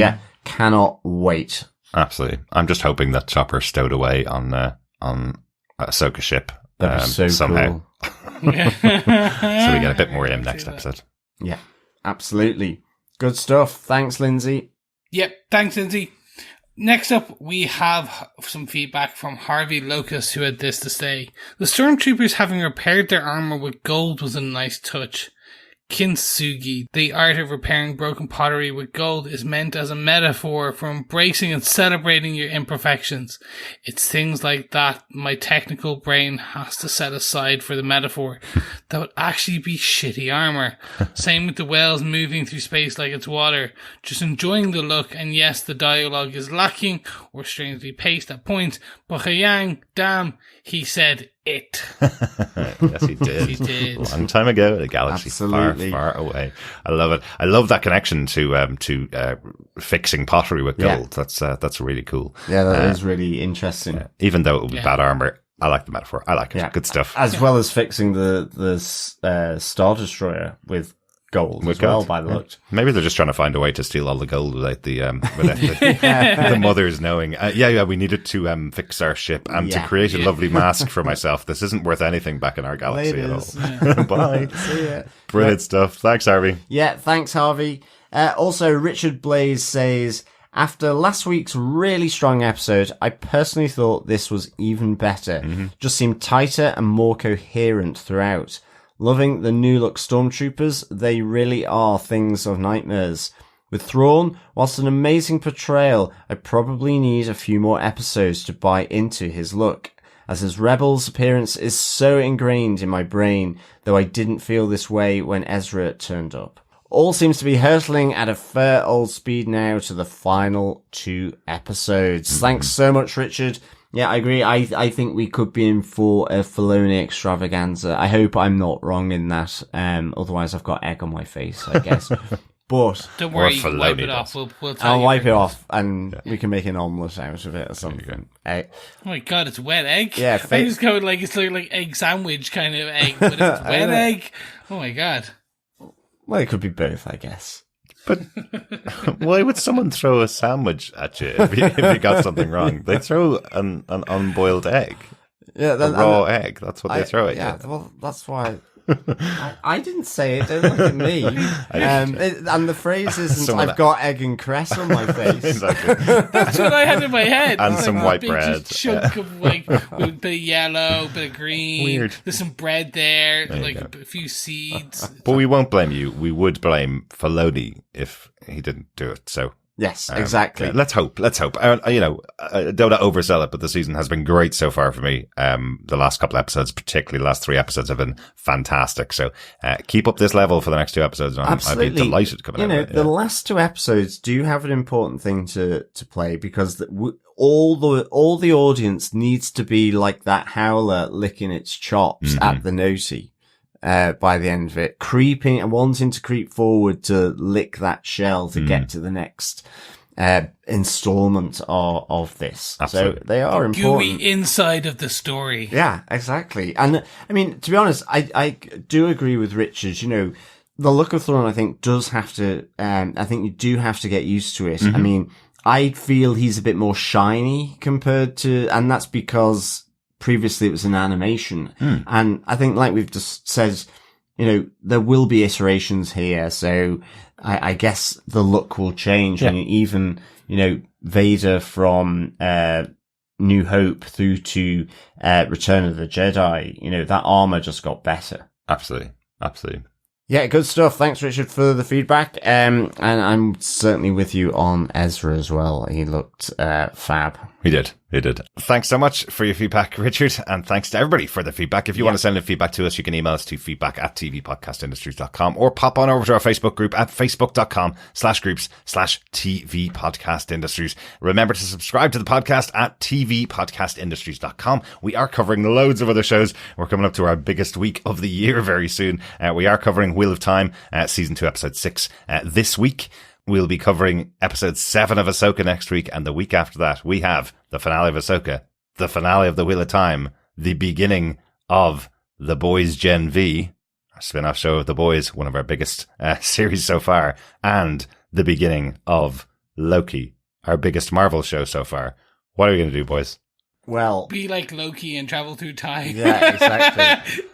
cannot wait. Absolutely. I'm just hoping that Chopper's stowed away on Ahsoka ship. That'd be so somehow. Cool. So we get a bit more in next episode. Yeah, absolutely. Good stuff. Thanks, Lindsay. Yep, thanks, Lindsay. Next up, we have some feedback from Harvey Locust, who had this to say. The stormtroopers having repaired their armor with gold was a nice touch. Kintsugi, the art of repairing broken pottery with gold, is meant as a metaphor for embracing and celebrating your imperfections. It's things like that my technical brain has to set aside for the metaphor. That would actually be shitty armor. Same with the whales moving through space like it's water. Just enjoying the look, and yes, the dialogue is lacking or strangely paced at points, but Huyang, damn, he said it. Yes, he did. He did. A long time ago, in a galaxy Absolutely. far, far away. I love it. I love that connection to fixing pottery with gold. That's really cool. Yeah, that is really interesting. Even though it would be bad armor, I like the metaphor. I like it. Yeah. Good stuff. As well as fixing the Star Destroyer with gold as well, by the looks. Maybe they're just trying to find a way to steal all the gold without the mothers knowing. We needed to fix our ship and to create a lovely mask for myself. This isn't worth anything back in our galaxy at all. Bye. See ya. Brilliant stuff. Thanks, Harvey. Yeah, thanks, Harvey. Also, Richard Blaze says, after last week's really strong episode, I personally thought this was even better. Just seemed tighter and more coherent throughout. Loving the new look stormtroopers, they really are things of nightmares. With Thrawn, whilst an amazing portrayal, I probably need a few more episodes to buy into his look, as his Rebels appearance is so ingrained in my brain, though I didn't feel this way when Ezra turned up. All seems to be hurtling at a fair old speed now to the final 2 episodes. Thanks so much, Richard. Yeah, I agree. I think we could be in for a Filoni extravaganza. I hope I'm not wrong in that. Otherwise I've got egg on my face, I guess. But don't worry, you can wipe it off. We'll tell I'll you wipe it off and we can make an omelette out of it or something. Oh my god, it's wet egg. Yeah, I just go like it's like egg sandwich kind of egg, but it's wet egg. Oh my god. Well, it could be both, I guess. But why would someone throw a sandwich at you if you got something wrong? They throw an unboiled egg. Yeah, a raw egg. That's what they throw at you. Yeah, well, that's why. I didn't say it. Don't look at me. And the phrase isn't "I've got egg and cress on my face." Exactly. That's what I had in my head. And some white bread. Chunk of like with a bit of yellow, bit of green. Weird. There's some bread there, like a few seeds. But we won't blame you. We would blame Filoni if he didn't do it. So. Yes, exactly. Yeah, let's hope. Don't oversell it, but the season has been great so far for me. The last couple episodes, particularly the last 3 episodes, have been fantastic. So keep up this level for the next 2 episodes. And I'd be delighted coming out of it. The last 2 episodes do have an important thing to play because all the audience needs to be like that howler licking its chops at the noti. by the end of it, creeping and wanting to creep forward to lick that shell to get to the next installment of this. Absolutely. So they are important. Gooey inside of the story. Yeah, exactly. And I mean, to be honest, I do agree with Richard. You know, the look of Thrawn, I think, does have to, I think you do have to get used to it. I mean, I feel he's a bit more shiny compared to, and that's because previously it was an animation. And I think, like we've just said, you know, there will be iterations here. So I guess the look will change. I mean, even, you know, Vader from, New Hope through to, Return of the Jedi, you know, that armor just got better. Absolutely. Absolutely. Yeah, good stuff. Thanks, Richard, for the feedback. And I'm certainly with you on Ezra as well. He looked, fab. He did. Thanks so much for your feedback, Richard. And thanks to everybody for the feedback. If you want to send in feedback to us, you can email us to feedback@tvpodcastindustries.com or pop on over to our Facebook group at facebook.com/groups/tvpodcastindustries. Remember to subscribe to the podcast at tvpodcastindustries.com. We are covering loads of other shows. We're coming up to our biggest week of the year very soon. We are covering Wheel of Time, season 2, episode 6, this week. We'll be covering episode 7 of Ahsoka next week, and the week after that, we have the finale of Ahsoka, the finale of The Wheel of Time, the beginning of The Boys Gen V, our spin-off show of The Boys, one of our biggest series so far, and the beginning of Loki, our biggest Marvel show so far. What are we going to do, boys? Well, Be like Loki and travel through time. yeah, exactly.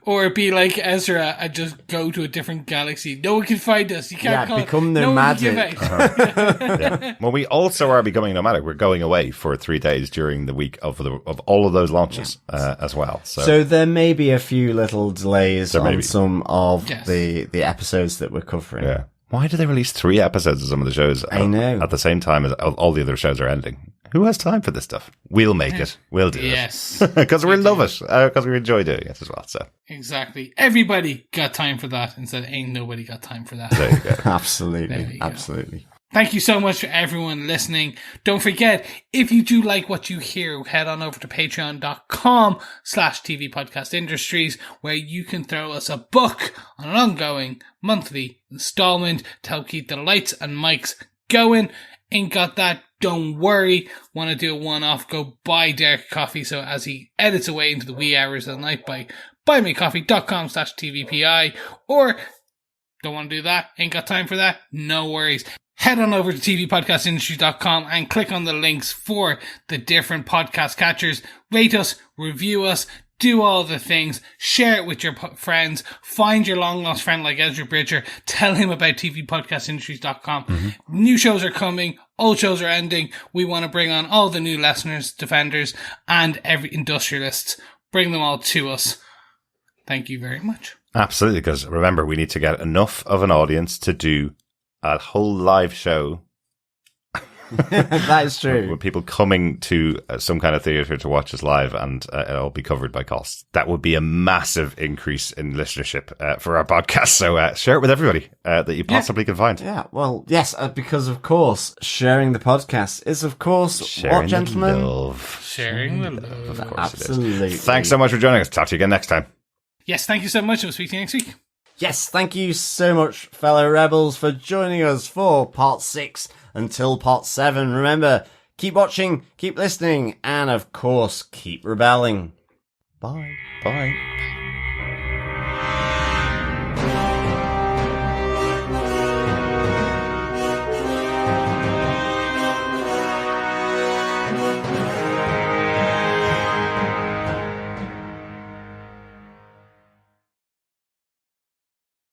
Or be like Ezra and just go to a different galaxy. No one can find us. You can't call become no one can nomadic. give out. Yeah. Well, we also are becoming nomadic. We're going away for 3 days during the week of all of those launches as well. So there may be a few little delays on some of Yes. the episodes that we're covering. Yeah. Why do they release 3 episodes of some of the shows I know. at the same time as all the other shows are ending? Who has time for this stuff? We'll make it. We'll do Yes. it. Because we love it. Because we enjoy doing it as well. So Exactly. Everybody got time for that instead of ain't nobody got time for that. there you go. Absolutely. you go. Absolutely. Thank you so much for everyone listening. Don't forget, if you do like what you hear, head on over to patreon.com/TV Podcast Industries, where you can throw us a buck on an ongoing monthly installment to help keep the lights and mics going. Ain't got that? Don't worry. Want to do a one-off? Go buy Derek coffee so as he edits away into the wee hours of the night by buymecoffee.com/TVPI, or don't want to do that? Ain't got time for that? No worries. Head on over to tvpodcastindustries.com and click on the links for the different podcast catchers. Rate us, review us, do all the things, share it with your friends, find your long lost friend like Ezra Bridger, tell him about tvpodcastindustries.com. New shows are coming, old shows are ending. We want to bring on all the new listeners, defenders, and every industrialists. Bring them all to us. Thank you very much. Absolutely. Because remember, we need to get enough of an audience to do a whole live show. That is true. With people coming to some kind of theatre to watch us live, and it'll be covered by costs. That would be a massive increase in listenership for our podcast. So share it with everybody that you possibly can find. Yeah, well, yes, because of course, sharing the podcast is, of course, Sharing what, gentlemen? the love. Sharing the love. Of course Absolutely. it is. Thanks so much for joining us. Talk to you again next time. Yes, thank you so much. We'll speak to you next week. Yes, thank you so much, fellow rebels, for joining us for part 6 until part 7. Remember, keep watching, keep listening, and of course, keep rebelling. Bye. Bye.